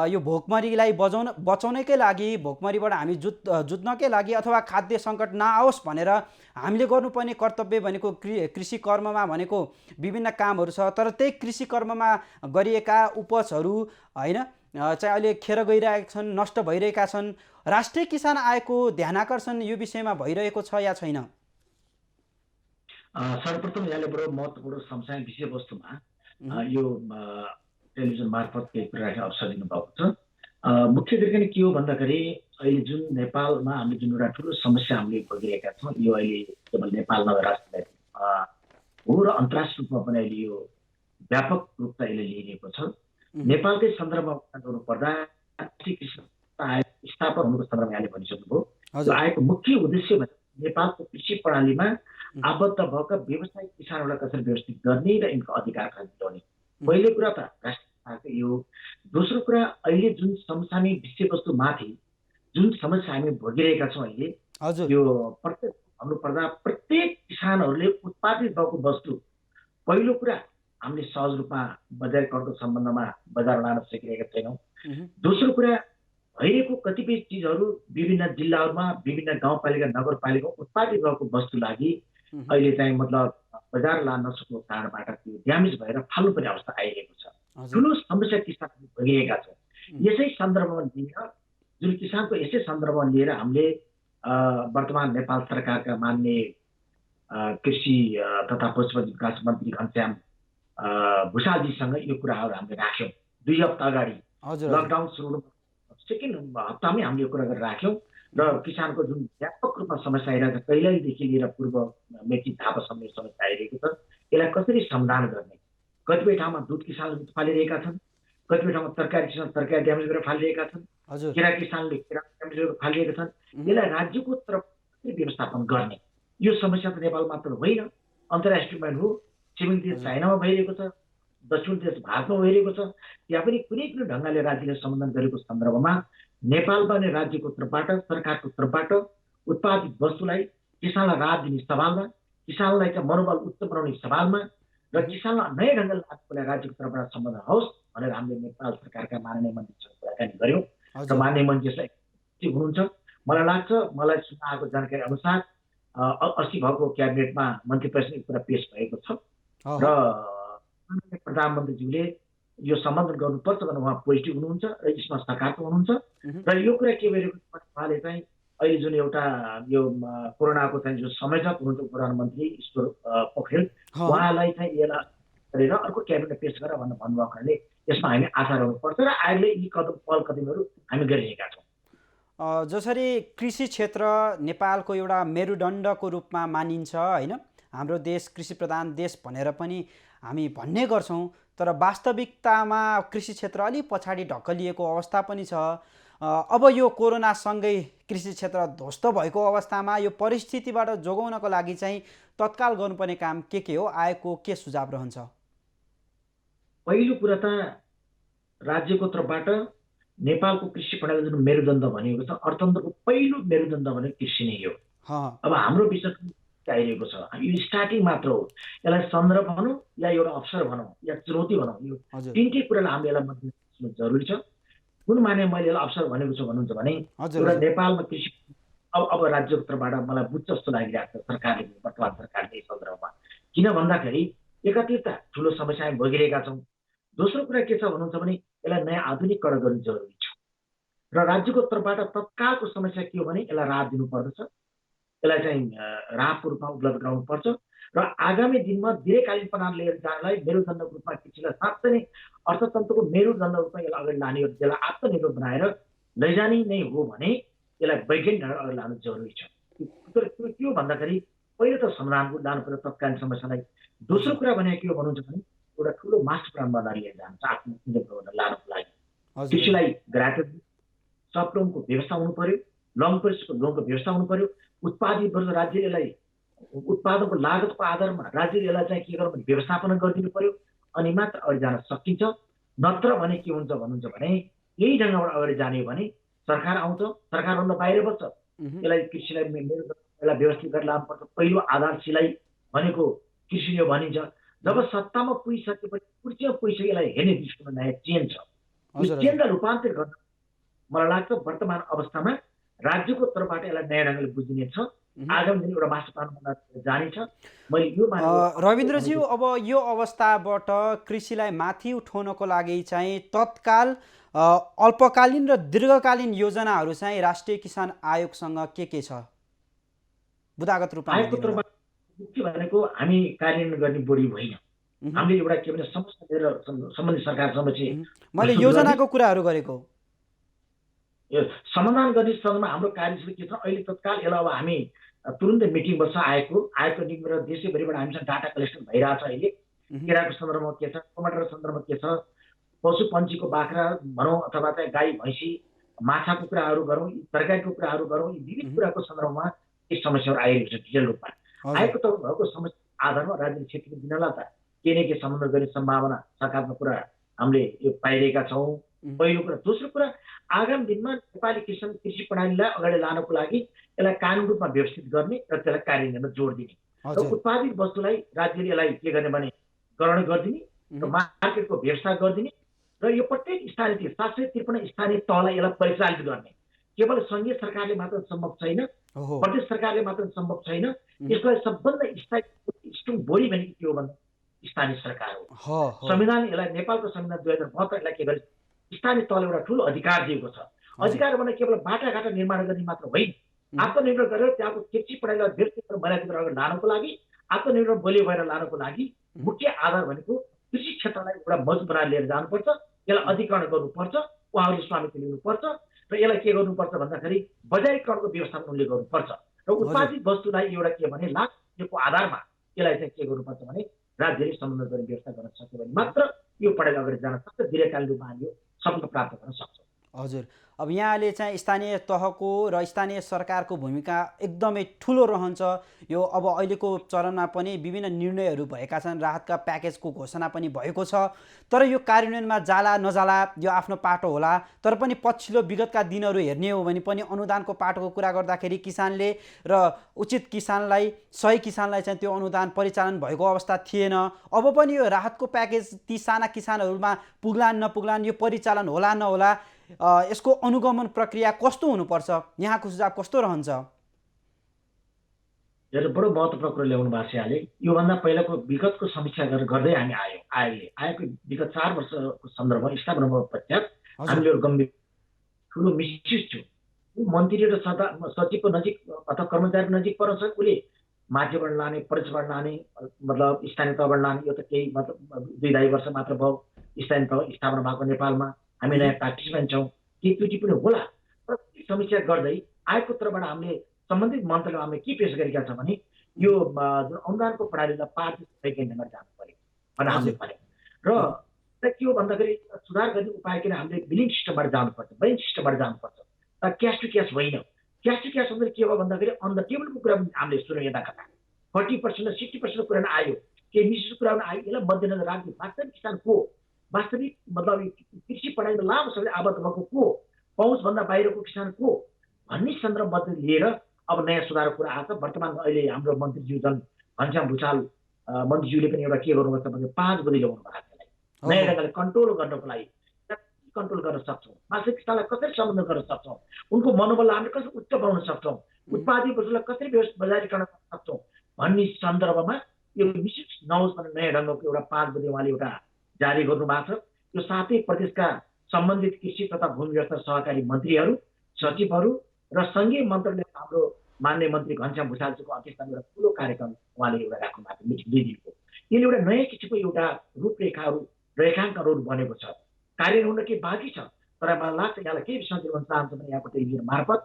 यो भोकमरीलाई बचाउनकै लागि, भोकमरीबाट हामी जुझ्नकै लागि अथवा खाद्य सङ्कट नआओस् भनेर हामीले गर्नुपर्ने कर्तव्य भनेको कृषि कर्ममा भनेको विभिन्न कामहरू छ। तर त्यही कृषि कर्ममा गरिएका उपजहरू होइन चाहिँ अहिले खेर गइरहेका छन्, नष्ट भइरहेका छन्। राष्ट्रिय किसान आयोगको ध्यानाकर्षण यो विषयमा भइरहेको छ या छैन? सर्वप्रथम यहाँले बडो महत्त्वपूर्ण समसामयिक विषयवस्तुमा यो टेलिभिजन मार्फत केही कुरा राख्ने अवसर दिनुभएको छ। मुख्य गरी के हो भन्दाखेरि अहिले जुन नेपालमा हामीले जुन एउटा ठुलो समस्या हामीले भोगिरहेका छौँ, यो अहिले केवल नेपाल नभएर हो र अन्तर्राष्ट्रिय रूपमा पनि अहिले यो व्यापक रूपमा यसले लिइरहेको छ। नेपालकै सन्दर्भमा गर्नुपर्दा राष्ट्रिय किसान आयोग स्थापना हुनुको सन्दर्भमा यहाँले भनिसक्नुभयो। यो आयोगको मुख्य उद्देश्य नेपालको कृषि प्रणालीमा आबद्ध भएका व्यवसायिक किसानहरूलाई कसरी व्यवस्थित गर्ने र यिनको अधिकार दिलाउने, पहिलो कुरा त राष्ट्रिय यो। दोस्रो कुरा, अहिले जुन समसामयिक विषयवस्तुमाथि जुन समस्या हामी भोगिरहेका छौँ अहिले, यो प्रत्येक भन्नुपर्दा प्रत्येक किसानहरूले उत्पादित भएको वस्तु पहिलो कुरा हामीले सहज रूपमा बजारीकरणको सम्बन्धमा बजार लान सकिरहेका छैनौँ। दोस्रो कुरा, भइरहेको कतिपय चिजहरू विभिन्न जिल्लाहरूमा, विभिन्न गाउँपालिका नगरपालिका उत्पादित भएको वस्तु लागि अहिले चाहिँ मतलब बजार लान नसक्नुको कारणबाट त्यो ड्यामेज भएर फाल्नुपर्ने अवस्था आइरहेको छ। ठुलो समस्या किसानहरू भइरहेका छ। यसै सन्दर्भमा लिएर जुन किसानको यसै सन्दर्भमा लिएर हामीले वर्तमान नेपाल सरकारका माननीय कृषि तथा पशुपक्षी विकास मन्त्री घनश्याम भुषालजीसँग यो कुराहरू हामीले राख्यौँ। 2 हप्ता अगाडि लकडाउन सुरु सेकेन्ड हप्तामै हामीले यो कुरा गरेर राख्यौँ र किसानको जुन व्यापक रूपमा समस्या आइरहेको छ, कैलालीदेखि लिएर पूर्व मेची झापासम्म समस्या आइरहेको छ, यसलाई कसरी समाधान गर्ने। कतिपय ठाउँमा दुध किसानले फालिरहेका छन्, कतिपय ठाउँमा तरकारी किसान तरकारी ड्यामेज गरेर फालिरहेका छन्, केरा किसानले केरा ड्यामेज गरेर फालिरहेका छन्। यसलाई राज्यको तर्फ कसरी व्यवस्थापन गर्ने। यो समस्या त नेपाल मात्र होइन, अन्तर्राष्ट्रियमा हो। छिमेकी देश चाइनामा भइरहेको छ, दक्षिण देश भारतमा भइरहेको छ। त्यहाँ पनि कुनै ढङ्गले राज्यले सम्बोधन गरेको सन्दर्भमा नेपालमा नै राज्यको तर्फबाट, सरकारको तर्फबाट उत्पादित वस्तुलाई किसानलाई राहत दिने सवालमा, किसानलाई चाहिँ मनोबल उच्च बनाउने सवालमा र किसानलाई नयाँ ढङ्गले लाग्नुलाई राज्यको तर्फबाट सम्बोधन होस् भनेर हामीले नेपाल सरकारका माननीय मन्त्रीसँग कुराकानी गऱ्यौँ र माननीय मन्त्रीलाई हुनुहुन्छ। मलाई लाग्छ, मलाई सुनाएको जानकारी अनुसार 80 भएको क्याबिनेटमा मन्त्री परिषदमा कुरा पेश भएको छ र प्रधानमन्त्रीज्यूले यो सम्बोधन गर्नुपर्छ भनेर उहाँ पोजिटिभ हुनुहुन्छ र यसमा सकारात्मक हुनुहुन्छ। र यो कुरा के भइरहेको छ, उहाँले चाहिँ अहिले जुन एउटा यो कोरोनाको चाहिँ जो संयोजक हुनुहुन्छ प्रधानमन्त्री ईश्वर पोखरेल, उहाँलाई चाहिँ यसलाई गरेर अर्को क्याबिनेट पेश गरेर भनेर भन्नुभएको कारणले यसमा हामी आशा राख्नुपर्छ र आयोगले यी पहल कदमहरू हामी गरिरहेका छौँ। जसरी कृषि क्षेत्र नेपालको एउटा मेरुदण्डको रूपमा मानिन्छ होइन, हाम्रो देश कृषि प्रधान देश भनेर पनि हामी भन्ने गर्छौँ, तर वास्तविकतामा कृषि क्षेत्र अलि पछाडि ढकलिएको अवस्था पनि छ। अब यो कोरोनासँगै कृषि क्षेत्र ध्वस्त भएको अवस्थामा यो परिस्थितिबाट जोगाउनको लागि चाहिँ तत्काल गर्नुपर्ने काम के हो, आएको के सुझाव रहन्छ? पहिलो कुरा त राज्यको तर्फबाट नेपालको कृषि प्रणाली जुन मेरुदण्ड भनेको छ, अर्थतन्त्रको पहिलो मेरुदण्ड भनेको कृषि नै हो। अब हाम्रो विषय आइरहेको छ, यो स्टार्टिङ मात्र हो। यसलाई सन्दर्भ भनौँ या एउटा अवसर भनौँ या चुनौती भनौँ, यो तिनटै कुरालाई हामीले यसलाई मध्यनजर राख्नु जरुरी छ। कुन माने मैले यसलाई अवसर भनेको छु भन्नुहुन्छ भने एउटा नेपालमा कृषि अब राज्यको तर्फबाट मलाई बुझ्छ जस्तो लागिरहेको छ सरकारले, वर्तमान सरकारले यस सन्दर्भमा। किन भन्दाखेरि एकातिर त ठुलो समस्या हामी भोगिरहेका छौँ, दोस्रो कुरा के छ भन्नुहुन्छ भने यसलाई नयाँ आधुनिकीकरण गर्नु जरुरी छ र राज्यको तर्फबाट तत्कालको समस्या के हो भने यसलाई राहत दिनुपर्दछ, यसलाई चाहिँ राहतको रूपमा उपलब्ध गराउनुपर्छ र आगामी दिनमा दीर्घकालीन प्रणाली लिएर जानलाई मेरुदण्डको रूपमा कृषिलाई साँच्चै नै अर्थतन्त्रको मेरुदण्ड रूपमा यसलाई अगाडि लाने हो, त्यसलाई आत्मनिर्भर बनाएर लैजाने नै हो भने यसलाई वैज्ञानिक ढङ्गले अगाडि लानु जरुरी छ। के हो भन्दाखेरि पहिलो त समाधानको लानु पर्यो तत्कालीन समस्यालाई। दोस्रो कुरा भने के हो भन्नुहुन्छ भने एउटा ठुलो मास्टर प्लान बनाएर लिएर जान्छ आत्मनिर्भर लानको लागि। कृषिलाई ग्राहक सब लोनको व्यवस्था हुनु पर्यो, लङ प्रेसको लोनको व्यवस्था हुनु पर्यो, उत्पादित वर्ष राज्यले यसलाई उत्पादनको लागतको आधारमा राज्यले यसलाई चाहिँ के गर्नु भने व्यवस्थापन गरिदिनु पर्यो, अनि मात्र अगाडि जान सकिन्छ। नत्र भने के हुन्छ भन्नुहुन्छ भने यही ढङ्गबाट अगाडि जाने हो भने सरकार आउँछ, सरकारभन्दा बाहिर बस्छ, यसलाई कृषिलाई यसलाई व्यवस्थित गरेर लानुपर्छ। पहिलो आधारशिलाई भनेको कृषि हो भनिन्छ। जब सत्तामा पुगिसकेपछि कुर्सीमा पुगिसके यसलाई हेर्ने दृष्टिकोण नयाँ चेन्ज छ। यो चेन्जलाई रूपान्तरित गर्न मलाई लाग्छ वर्तमान अवस्थामा राज्यको तर्फबाट यसलाई नयाँ ढङ्गले बुझिनेछ, आगामी दिन एउटा मास्टर प्लान बनाएर जानेछ। मैले यो रविन्द्रज्यू, अब यो अवस्थाबाट कृषिलाई माथि उठाउनको लागि चाहिँ तत्काल अल्पकालीन र दीर्घकालीन योजनाहरू चाहिँ राष्ट्रिय किसान आयोगसँग के छ बुदागत रूपमा? आयोगको तर्फबाट मुख्य भनेको हामी कार्यान्वयन गर्ने बढी होइन, हामीले एउटा के भने समस्या लिएर सम्बन्धित सरकार समक्ष मैले योजनाको कुराहरू गरेको समाधान गर्ने सदनमा हाम्रो कार्यसूची के छ अहिले तत्काल। यसलाई अब हामी तुरुन्तै मिटिङ बस्छ आयोगको निगमबाट देशैभरिबाट हामीसँग डाटा कलेक्सन भइरहेछ। अहिले केराको सन्दर्भमा के छ, टमाटरको सन्दर्भमा के छ, पशु पन्छीको बाख्रा भनौँ अथवा चाहिँ गाई भैँसी माछाको कुराहरू गरौँ, तरकारीको कुराहरू गरौँ, यी विविध कुराको सन्दर्भमा यी समस्याहरू आइरहेको छ डिटेल रूपमा। आयोगको तर्फ भएको समस्या आधारमा राज्यले क्षेत्रीय दिनलाई त के न के सम्बन्ध गर्ने सम्भावना सकारात्मक कुरा हामीले यो पाइरहेका छौँ, पहिलो कुरा। दोस्रो कुरा आगामी दिनमा नेपाली कृषि प्रणालीलाई अगाडि लानको लागि यसलाई कानुन रूपमा व्यवस्थित गर्ने र त्यसलाई कार्यान्वयनमा जोड दिने र उत्पादित वस्तुलाई राज्यले यसलाई के गर्ने भने ग्रहण गरिदिने र मार्केटको व्यवस्था गरिदिने र यो प्रत्येक स्थानीय 753 स्थानीय तहलाई यसलाई परिचालित गर्ने। केवल सङ्घीय सरकारले मात्र सम्भव छैन, प्रदेश सरकारले मात्र सम्भव छैन, यसलाई सबभन्दा स्ट्रङ बोडी भनेको के हो भन्दा स्थानीय सरकार हो। संविधान यसलाई नेपालको संविधान 2072 यसलाई के गरे स्थानीय तहले एउटा ठुलो अधिकार दिएको छ। अधिकार भने केवल बाटाघाटा निर्माण गर्ने मात्र होइन, आत्मनिर्भर गरेर त्यहाँको कृषि प्रणालीलाई व्यवस्थित मर्यादित अगाडि लानको लागि, आत्मनिर्भर बलियो भएर लानको लागि मुख्य आधार भनेको कृषि क्षेत्रलाई एउटा मजबुत बनाएर लिएर जानुपर्छ, यसलाई अधिकरण गर्नुपर्छ, उहाँहरूले स्वामित्व लिनुपर्छ र यसलाई के गर्नुपर्छ भन्दाखेरि बजारीकरणको व्यवस्थापन उनले गर्नुपर्छ र उत्पादित वस्तुलाई एउटा के भने लाभको आधारमा यसलाई चाहिँ के गर्नुपर्छ भने राज्यले समन्वय गर्ने व्यवस्था गर्न सक्यो भने मात्र यो प्रणाली अगाडि जान सक्छ, दीर्घकालीन रूपमा हामीले सफलता प्राप्त गर्न सक्छौँ। हजुर, अब यहाँले चाहिँ स्थानीय तहको र स्थानीय सरकारको भूमिका एकदमै ठुलो रहन्छ। यो अब अहिलेको चरणमा पनि विभिन्न निर्णयहरू भएका छन्, राहतका प्याकेजको घोषणा पनि भएको छ, तर यो कार्यान्वयनमा जाला नजाला यो आफ्नो पाटो होला। तर पनि पछिल्लो विगतका दिनहरू हेर्ने हो भने पनि अनुदानको पाटोको कुरा गर्दाखेरि किसानले र उचित किसानलाई सही किसानलाई चाहिँ त्यो अनुदान परिचालन भएको अवस्था थिएन। अब पनि यो राहतको प्याकेज ती साना किसानहरूमा पुग्लान् नपुग्लान्, यो परिचालन होला नहोला, यसको अनुगमन प्रक्रिया कस्तो हुनुपर्छ, यहाँको सुझाव कस्तो रहन्छ? बडो महत्त्वपूर्ण कुरो ल्याउनु भएको छ यहाँले। योभन्दा पहिलाको विगतको समीक्षा गर्दै हामी आयोगको विगत 4 वर्षको सन्दर्भमा स्थापना पश्चात हामीले एउटा गम्भीर ठुलो मिसयुज थियो। मन्त्री र सचिवको नजिक अथवा कर्मचारीको नजिक पर्छ, उसले माध्यमबाट लाने, परिषदबाट लाने, मतलब स्थानीय तहबाट लाने। यो त केही मतलब 2-2.5 वर्ष मात्र भयो स्थानीय तह स्थापना भएको नेपालमा। हामी नयाँ पार्टिसिपेन्ट छौँ, केही त्रुटि पनि होला। प्रत्येक समीक्षा गर्दै आयोगको तर्फबाट हामीले सम्बन्धित मन्त्रालयमा हामीले के पेश गरेका छ भने यो जुन अनुदानको प्रणालीलाई पारदर्शी ढङ्गमा जानु पर्यो भनेर हामीले भन्यौँ र के हो भन्दाखेरि सुधार गर्ने उपाय किन हामीले बिलिङ सिस्टमबाट जानुपर्छ, बैंक सिस्टमबाट जानुपर्छ, क्यास टु क्यास होइन। क्यास टु क्यास भन्दाखेरि के हो भन्दाखेरि अन द टेबलको कुरा पनि हामीले सुन्यौँ यता कता 40% र 60% कुरा आयो, केही मिसिस कुरा आयो। यसलाई मध्यनजर राख्दै वास्तविक किसान को, वास्तविक मतलब कृषि पढाइमा लामो समय आबद्ध भएको को, पहुँचभन्दा बाहिरको किसान को भन्ने सन्दर्भ मध्य लिएर अब नयाँ सुधारको कुरा आएको छ। वर्तमान अहिले हाम्रो मन्त्रीज्यू जन घनश्याम भुषाल मन्त्रीज्यूले पनि एउटा के गर्नुभएको छ भने 5 बजे ल्याउनु भएको छ यसलाई नयाँ ढङ्गले कन्ट्रोल गर्नको लागि। कन्ट्रोल गर्न सक्छौँ, वास्तविक किसानलाई कसरी सम्बोधन गर्न सक्छौँ, उनको मनोबल हामीले कसरी उच्च बनाउन सक्छौँ, उत्पादित वस्तुलाई कसरी बजारीकरण गर्न सक्छौँ भन्ने सन्दर्भमा यो विशेष नहोस् भने नयाँ ढङ्गको एउटा 5 बजे उहाँले एउटा जारी गर्नुभएको छ। यो सातै प्रदेशका सम्बन्धित कृषि तथा भूमि व्यवस्था सहकारी मन्त्रीहरू, सचिवहरू र सङ्घीय मन्त्रालय हाम्रो मान्य मन्त्री घनश्याम भुषालजीको अध्यक्षतामा एउटा ठुलो कार्यक्रम उहाँले एउटा राख्नु भएको छ मिटिङ 2 दिनको। यसले एउटा नयाँ किसिमको एउटा रूपरेखाहरू रेखाङ्कनहरू बनेको छ। कार्यान्वयन हुन के बाँकी छ, तर मलाई लाग्छ यहाँलाई केही सन्देश भन्न चाहन्छु भने यहाँको टेलिभिजन मार्फत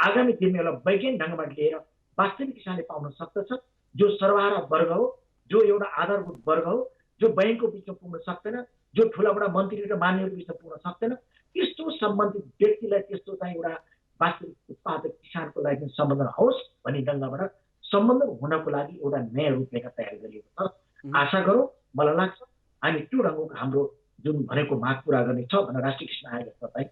आगामी दिनमा एउटा वैज्ञानिक ढङ्गबाट लिएर वास्तविक किसानले पाउन सक्दछ। जो सर्वहारा वर्ग हो, जो एउटा आधारभूत वर्ग हो, जो बैंकको बिचमा पुग्न सक्दैन, जो ठुलाबडा मन्त्री र मान्यहरूको बिचमा पुग्न सक्दैन, त्यस्तो सम्बन्धित व्यक्तिलाई त्यस्तो चाहिँ एउटा वास्तविक उत्पादक किसानको लागि सम्बन्धन होस् भन्ने ढङ्गबाट सम्बन्धन हुनको लागि एउटा नयाँ रूपरेखा तयार गरिएको छ। आशा गरौँ, मलाई लाग्छ हामी त्यो ढङ्गको हाम्रो जुन भनेको माग पुरा गर्ने छ भनेर राष्ट्रिय कृषि आयोगको चाहिँ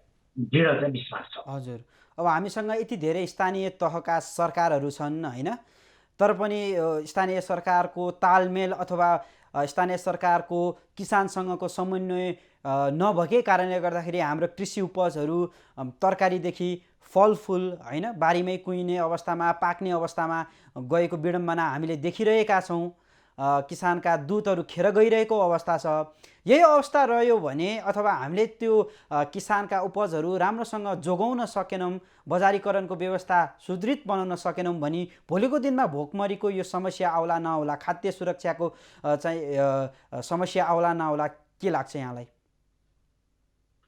दृढ चाहिँ विश्वास छ। हजुर, अब हामीसँग यति धेरै स्थानीय तहका सरकारहरू छन् होइन, तर पनि स्थानीय सरकारको तालमेल अथवा स्थानीय सरकारको किसानसँगको समन्वय नभएकै कारणले गर्दाखेरि हाम्रो कृषि उपजहरू तरकारीदेखि फलफुल होइन बारीमै कुहिने अवस्थामा, पाक्ने अवस्थामा गएको विडम्बना हामीले देखिरहेका छौँ। किसानका दूतहरू खेर गइरहेको अवस्था छ। यही अवस्था रह्यो भने अथवा हामीले त्यो किसानका उपजहरू राम्रोसँग जोगाउन सकेनौँ, बजारीकरणको व्यवस्था सुदृढ बनाउन सकेनौँ भने भोलिको दिनमा भोकमरीको यो समस्या आउला नआउला, खाद्य सुरक्षाको चाहिँ समस्या आउला नआउला, के लाग्छ यहाँलाई?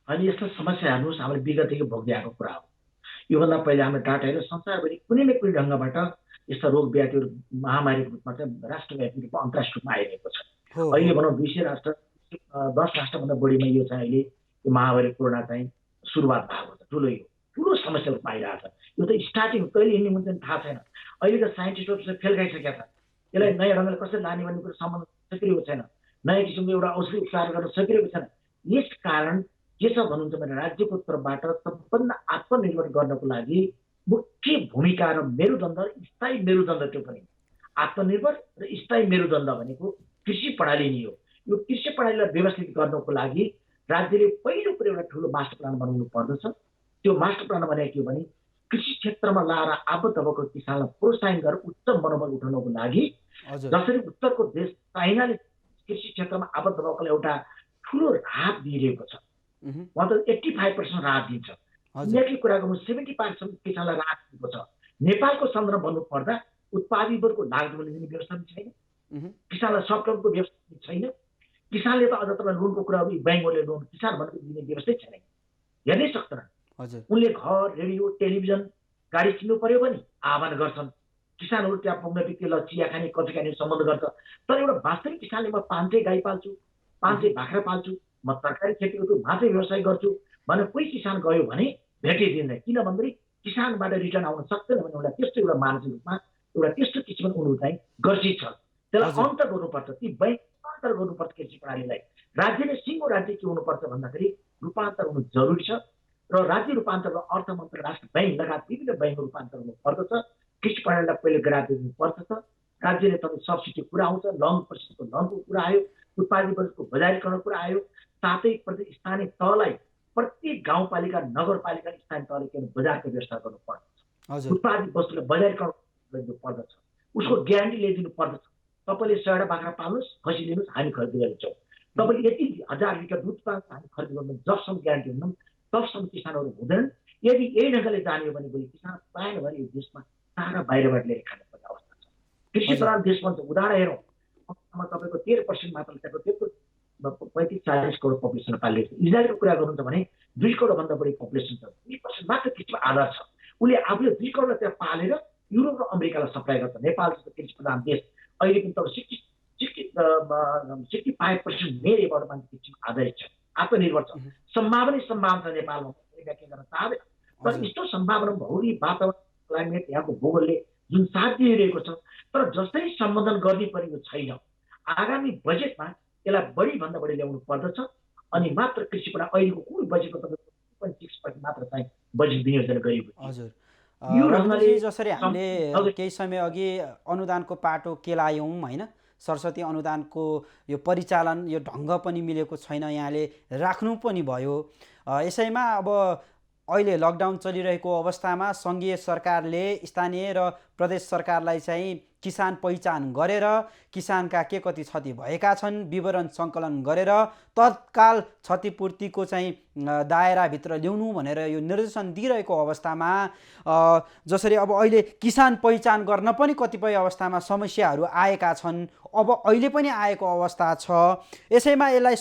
अनि यस्तो समस्या हेर्नुहोस्, हामीले विगतदेखि भोग्दै आएको कुरा हो। योभन्दा पहिला हाम्रो डाटा हेर्नु संसारभरि कुनै न कुनै ढङ्गबाट यस्ता रोग व्याधिहरू महामारीको रूपमा चाहिँ राष्ट्रव्यापी रूपमा अन्तर्राष्ट्रिय रूपमा आइरहेको छ। अहिले भनौँ 200 राष्ट्र 10 राष्ट्रभन्दा बढीमा यो चाहिँ अहिले यो महामारी कोरोना चाहिँ सुरुवात भएको छ। ठुलो समस्या रूपमा आइरहेको छ। यो त स्टार्टिङ कहिले हिँड्ने हुन्छ थाहा छैन। अहिले त साइन्टिस्टहरू फेल गइसकेका छन्। यसलाई नयाँ ढङ्गले कसरी लाने भन्ने कुरो सम्बन्ध सकिरहेको छैन। नयाँ किसिमको एउटा औषधि उपचार गर्न सकिरहेको छैन। यस कारण के छ भन्नुहुन्छ भने राज्यको तर्फबाट सबभन्दा आत्मनिर्भर गर्नको लागि मुख्य भूमिका र मेरुदण्ड, स्थायी मेरुदण्ड, त्यो पनि आत्मनिर्भर र स्थायी मेरुदण्ड भनेको कृषि प्रणाली नै हो। यो कृषि प्रणालीलाई व्यवस्थित गर्नको लागि राज्यले पहिलो कुरो एउटा ठुलो मास्टर प्लान बनाउनु पर्दछ। त्यो मास्टर प्लान भनेको के हो भने कृषि क्षेत्रमा लाएर आबद्ध भएको किसानलाई प्रोत्साहन गरेर उच्च मनोबल उठाउनको लागि, जसरी उत्तरको देश चाइनाले कृषि क्षेत्रमा आबद्ध भएकोलाई एउटा ठुलो राहत दिइरहेको छ। उहाँ त 85% राहत दिन्छ। यहाँकै कुरा गर्नु 70% किसानलाई राहत दिएको छ। नेपालको सन्दर्भ भन्नु पर्दा उत्पादितहरूको लागत मूल्य दिने व्यवस्था पनि छैन, किसानलाई सर्ट टर्मको व्यवस्था पनि छैन। किसानले त अझ तपाईँ लोनको कुरा ब्याङ्कहरूले लोन किसान भनेको दिने व्यवस्थै छैन, हेर्नै सक्दैन। उनले घर, रेडियो, टेलिभिजन, गाडी किन्नु पर्यो भने आह्वान गर्छन्। किसानहरू त्यहाँ पुग्न बित्तिकै ल चिया खाने, कफी खाने सम्बन्ध गर्छ। तर एउटा वास्तविक किसानले म 500 गाई पाल्छु, 500 बाख्रा पाल्छु, म तरकारी खेती गर्छु, माछा व्यवसाय गर्छु भने कोही किसान गयो भने भेटिदिँदैन। किन भन्दाखेरि किसानबाट रिटर्न आउन सक्दैन भने एउटा त्यस्तो एउटा मानसिक रूपमा एउटा त्यस्तो किसिमको उनीहरू चाहिँ गर्जित छ। त्यसलाई अन्तर गर्नुपर्छ, ती बैंक रूपान्तर गर्नुपर्छ कृषि प्रणालीलाई। राज्यले सिङ्गो राज्य के हुनुपर्छ भन्दाखेरि रूपान्तर हुनु जरुरी छ र राज्य रूपान्तरमा अर्थ मन्त्रालय, राष्ट्र ब्याङ्क लगायत विभिन्न ब्याङ्कको रूपान्तर हुनुपर्दछ। कृषि प्रणालीलाई पहिले ग्राहक दिनुपर्दछ। राज्यले तपाईँ सब्सिडी कुरा आउँछ, लन प्रतिशतको लनको कुरा आयो, उत्पादित वस्तुको बजारीकरणको कुरा आयो, साथै प्रति स्थानीय तहलाई प्रत्येक गाउँपालिका, नगरपालिका, स्थानीय तहले के बजारको व्यवस्था गर्नुपर्दछ। उत्पादित वस्तुलाई बजारीकरण गर्नुपर्दछ, उसको ग्यारेन्टी ल्याइदिनु पर्दछ। तपाईँले 100 बाख्रा पाल्नुहोस्, खसी लिनुहोस्, हामी खरिद गरिदिन्छौँ। तपाईँले यति 1000 लिटर दुध पाल्नुहोस्, हामी खरिद गर्छौँ। जबसम्म ग्यारेन्टी हुँदैन तबसम्म किसानहरू हुँदैनन्। यदि यही ढङ्गले जाने हो भने भोलि किसान प्रायः भएर यो देशमा सारा बाहिरबाट लिएर खानुपर्ने अवस्था छ। कृषि प्रधान देश भन्छ, उदाहरण हेरौँ, तपाईँको 13% मात्र त्यहाँको 35-40 करोड पपुलेसन पालिएको छ। इजरायलको कुरा गर्नुहुन्छ भने 2 करोडभन्दा बढी पपुलेसन छ, 2% मात्र कृषिमा आधार छ। उसले आफूले 2 करोडलाई त्यहाँ पालेर युरोप र अमेरिकालाई सप्लाई गर्छ। नेपाल जस्तो कृषि प्रधान देश अहिले पनि तपाईँ 65% मेयर एबाउटमा किसिम आधारित छ, आत्मनिर्भर छ। सम्भावना छ नेपालमा, व्याख्या गर्न चाहदैन। तर यस्तो सम्भावना भौगोलिक वातावरण, क्लाइमेट, यहाँको भूगोलले जुन साथ दिइरहेको छ, तर जस्तै सम्बोधन गर्ने परेको छैन। आगामी बजेटमा यसलाई बढीभन्दा बढी ल्याउनु पर्दछ। अनि मात्र कृषिबाट अहिलेको कुल बजेटको तपाईँको 2.6% मात्र चाहिँ बजेट विनियोजन गरिएको थियो। हजुर यो रविन्द्रजी, ढङ्गले जसरी हामीले केही समय अघि अनुदानको पाटो केलायौँ होइन, सरस्वती अनुदानको यो परिचालन, यो ढङ्ग पनि मिलेको छैन, यहाँले राख्नु पनि भयो। यसैमा अब अहिले लकडाउन चलिरहेको अवस्थामा सङ्घीय सरकारले स्थानीय र प्रदेश सरकारलाई चाहिँ किसान पहिचान गरेर किसानका के कति क्षति भएका छन् विवरण सङ्कलन गरेर तत्काल क्षतिपूर्तिको चाहिँ दायराभित्र ल्याउनु भनेर यो निर्देशन दिइरहेको अवस्थामा जसरी अब अहिले किसान पहिचान गर्न पनि कतिपय अवस्थामा समस्याहरू आएका छन्, अब अहिले पनि आएको अवस्था छ। यसैमा यसलाई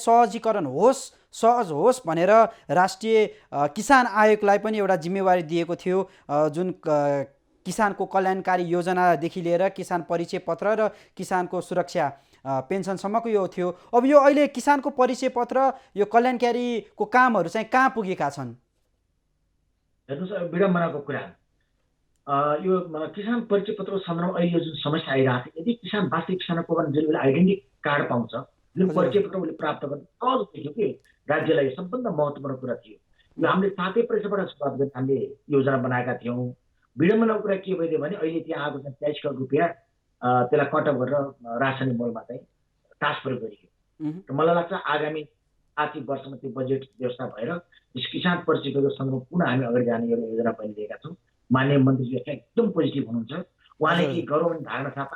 सहज होस् भनेर राष्ट्रिय किसान आयोगलाई पनि एउटा जिम्मेवारी दिएको थियो, जुन किसानको कल्याणकारी योजनादेखि लिएर किसान परिचय पत्र र किसानको सुरक्षा पेन्सनसम्मको यो थियो। अब यो अहिले किसानको परिचय पत्र, यो कल्याणकारीको कामहरू चाहिँ कहाँ पुगेका छन्? हेर्नुहोस्, विडम्बनाको कुरा यो किसान परिचय पत्रको सन्दर्भमा अहिले जुन समस्या आइरहेको छ, यदि किसान वास्तविक किसानको जुन बेला आइडेन्टिटी कार्ड पाउँछ, जुन परिचय पत्र उसले प्राप्त गर्न सहज थियो कि राज्यलाई सबभन्दा महत्त्वपूर्ण कुरा थियो। यो हामीले 7% सुरुवात गर्ने हामीले योजना बनाएका थियौँ। विडम्बनाको कुरा के भइदियो भने अहिले त्यहाँ आएको चाहिँ 23 करोड रुपियाँ त्यसलाई कटअप गरेर रासायनिक मलमा चाहिँ ट्रान्सफर गरियो। र मलाई लाग्छ आगामी आर्थिक वर्षमा त्यो बजेट व्यवस्था भएर यस किसान परिचय पत्रको सन्दर्भमा पुनः हामी अगाडि जाने एउटा योजना बनिरहेका छौँ। माननीय मन्त्रीजी एकदम पोजिटिभ हुनुहुन्छ, उहाँले के गरौँ भन्ने धारणा साथ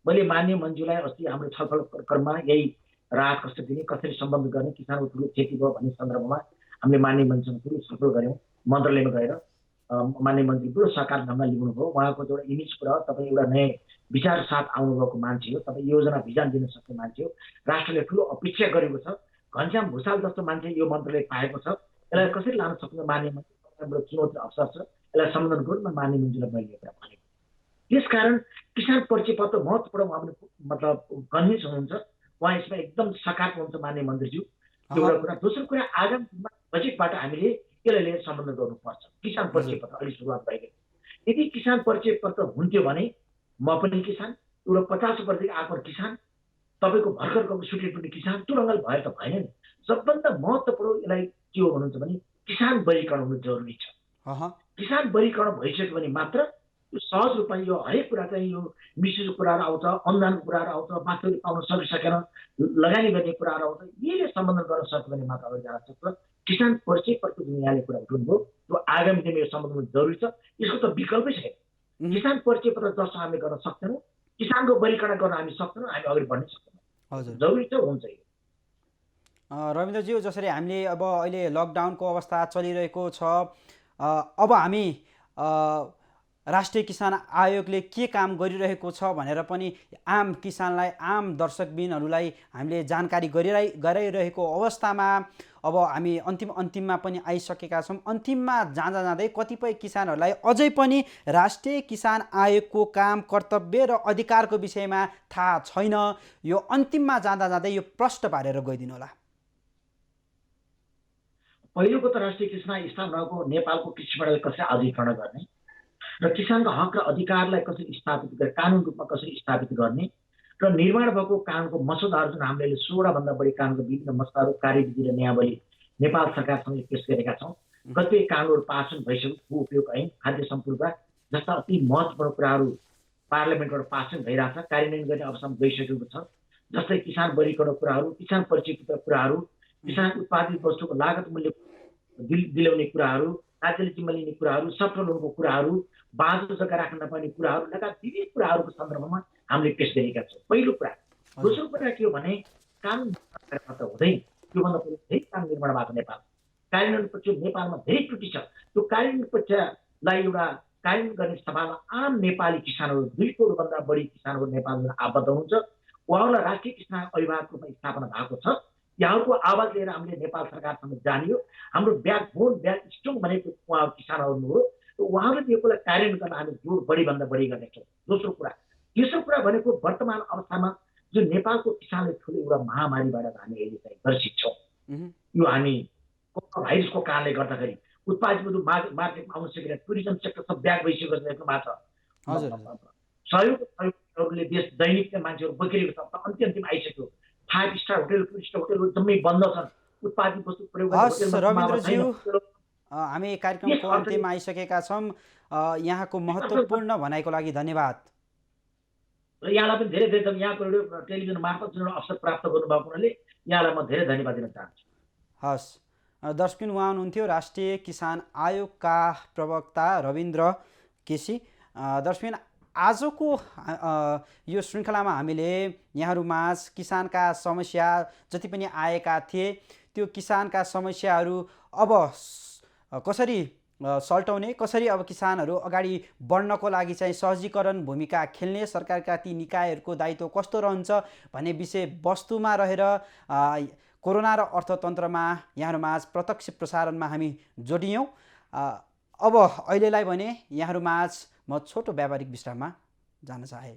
मैले माननीय मन्त्रीलाई अस्ति हाम्रो छलफल क्रममा यही राहत कसरी दिने, कसरी सम्बन्ध गर्ने, किसानको ठुलो क्षति भयो भन्ने सन्दर्भमा हामीले माननीय मन्त्रीसँग ठुलो छलफल गऱ्यौँ। मन्त्रालयमा गएर माननीय मन्त्री ठुलो सहकार ढङ्गमा लिनुभयो। उहाँको एउटा इमेज कुरा हो, तपाईँ एउटा नयाँ विचार साथ आउनुभएको मान्छे हो, तपाईँ योजना भिजन दिन सक्ने मान्छे हो, राष्ट्रले ठुलो अपेक्षा गरेको छ। घनश्याम भुषाल जस्तो मान्छे यो मन्त्रालय पाएको छ, यसलाई कसरी लान सक्नु माननीय मन्त्री, एउटा चुनौती अवसर छ, यसलाई सम्बोधन गर्नु न माननीय मन्त्रीलाई मैले कुरा भनेको। त्यसकारण किसान परिचय पत्र महत्त्वपूर्ण, उहाँ पनि मतलब कन्भिन्स हुनुहुन्छ, उहाँ यसमा एकदम सकारात्मक हुन्छ माननीय मन्त्रीज्यू। एउटा कुरा। दोस्रो कुरा, आगामी बजेटबाट हामीले यसलाई लिएर सम्बन्धन गर्नुपर्छ। किसान परिचय पत्र अहिले सुरुवात भएको, यदि किसान परिचय पत्र हुन्थ्यो भने म पनि किसान, एउटा 50% आएको किसान, तपाईँको भर्खर गएको सुटिङ पनि किसान, त्यो ढङ्गले भयो त भएन नि। सबभन्दा महत्त्वपूर्ण यसलाई के हो भन्नुहुन्छ भने किसान वर्गीकरण हुनु जरुरी छ। किसान वर्गीकरण भइसक्यो भने मात्र यो सहज रूपमा यो हरेक कुरा चाहिँ यो मिसिएको कुराहरू आउँछ, अनुदानको कुराहरू आउँछ, वास्तविक पाउन सकिसकेन लगानी गर्ने कुराहरू आउँछ, यसले सम्बन्धन गर्न सक्यो भने मात्र अगाडि जान सक्छ। किसान परिचय पत्र जुन यहाँले कुरा उठाउनुभयो त्यो आगामी दिनमा यो सम्बन्धन जरुरी छ, यसको त विकल्पै छैन। किसान परिचय पत्र जस्तो हामीले गर्न सक्दैनौँ, किसानको वर्गीकरण गर्न हामी सक्दैनौँ, हामी अगाडि बढ्न सक्दैनौँ। जरुरी छ, हुन्छ। रविन्द्रज्यू, जसरी हामीले अब अहिले लकडाउनको अवस्था चलिरहेको छ, अब हामी राष्ट्रिय किसान आयोगले के काम गरिरहेको छ भनेर पनि आम किसानलाई, आम दर्शकबिनहरूलाई हामीले जानकारी गराइरहेको अवस्थामा अब हामी अन्तिममा पनि आइसकेका छौँ। अन्तिममा जाँदै कतिपय किसानहरूलाई अझै पनि राष्ट्रिय किसान आयोगको काम, कर्तव्य र अधिकारको विषयमा थाहा छैन। यो अन्तिममा जाँदै यो प्रश्न पारेर गइदिनु होला। पहिलोको त राष्ट्रिय किसान स्थापनाको नेपालको कृषिबाट कसरी आधुनिकीकरण गर्ने र किसानको हक र अधिकारलाई कसरी स्थापित गर्ने, कानुन रूपमा कसरी स्थापित गर्ने र निर्माण भएको कानुनको मसौदाहरू जुन हामीले 16 भन्दा बढी कानुनको विभिन्न मसौदाहरू, कार्यविधि र नियमावली नेपाल सरकारसँग पेश गरेका छौँ। कतिपय कानुनहरू पास भइसक्यो, भू उपयोग ऐन, खाद्य सम्पूर्णता जस्ता अति महत्त्वपूर्ण कुराहरू पार्लियामेन्टबाट पास भइरहेछ, कार्यान्वयन गर्ने अवस्थामा गइसकेको छ। जस्तै किसान वर्गीकरणको कुराहरू, किसान परिचयको कुराहरू, किसान उत्पादित वस्तुको लागत मूल्य दिलाउने कुराहरू, राज्यले जिम्मा लिने कुराहरू, सफ्ट लोनको कुराहरू, बाँझो जग्गा राख्न नपाउने कुराहरू लगायत विविध कुराहरूको सन्दर्भमा हामीले पेश गरेका छौँ। पहिलो कुरा। दोस्रो कुरा के हो भने कानुन मात्र हुँदैन, त्योभन्दा पहिला धेरै कानुन निर्माण भएको नेपाल, कार्यान्वयन पक्ष नेपालमा धेरै त्रुटि छ। त्यो कार्यान्वयन पक्षलाई एउटा कार्यान्वयन गर्ने सभामा आम नेपाली किसानहरू 2 करोडभन्दा बढी किसानहरू नेपालमा आबद्ध हुनुहुन्छ। उहाँहरूलाई राष्ट्रिय किसान अभिभावकको रूपमा स्थापना भएको छ। यहाँको आवाज लिएर हामीले नेपाल सरकारसँग जानियो। हाम्रो ब्याकबोन, ब्याक स्ट्रङ भनेको उहाँ किसानहरू हो। उहाँले दिएकोलाई कार्यान्वयन गर्न हामी जोड बढीभन्दा बढी गर्नेछौँ। दोस्रो कुरा। तेस्रो कुरा भनेको वर्तमान अवस्थामा जो नेपालको किसानले ठुलो एउटा महामारीबाट हामी अहिले चाहिँ ग्रसित छौँ। उहुँ, यो हामी कोरोना भाइरसको कारणले गर्दाखेरि उत्पादित वस्तु मार्केटमा आउन सकेन, टुरिज्म सेक्टर सब ब्याक भइसकेको छ एकदम मात्र। हजुर हजुर सहयोगहरूले देश दैनिक मान्छेहरू बोकिरहेको छ, अन्तिम आइसक्यो। 5 स्टार होटल, 2 स्टार होटलहरू जम्मै बन्द छन्। उत्पादित वस्तु प्रयोग गर्ने हस् होटलमा रविन्द्रज्यू, छैन। हामी कार्यक्रमको यस अन्त्यमा आइसकेका छौँ। यहाँको महत्त्वपूर्ण भनाइको लागि धन्यवाद। र यहाँलाई पनि धेरै धेरै यहाँको रेडियो टेलिभिजन मार्फत जुन अवसर प्राप्त गर्नुभएको हुनाले यहाँलाई म धेरै धन्यवाद दिन चाहन्छु। हस् दर्शकबिन, उहाँ हुनुहुन्थ्यो राष्ट्रिय किसान आयोगका प्रवक्ता रविन्द्र केसी। दर्शकबिन, आजको यो श्रृङ्खलामा हामीले यहाँहरूमाझ किसानका समस्या जति पनि आएका थिए त्यो किसानका समस्याहरू अब कसरी सल्टाउने, कसरी अब किसानहरू अगाडि बढ्नको लागि चाहिँ सहजीकरण भूमिका खेल्ने, सरकारका ती निकायहरूको दायित्व कस्तो रहन्छ भन्ने विषयवस्तुमा रहेर कोरोना र अर्थतन्त्रमा यहाँहरूमाझ प्रत्यक्ष प्रसारणमा हामी जोडियौँ। अब अहिलेलाई भने यहाँहरूमाझ म छोटो व्यावहारिक विश्राममा जान चाहे।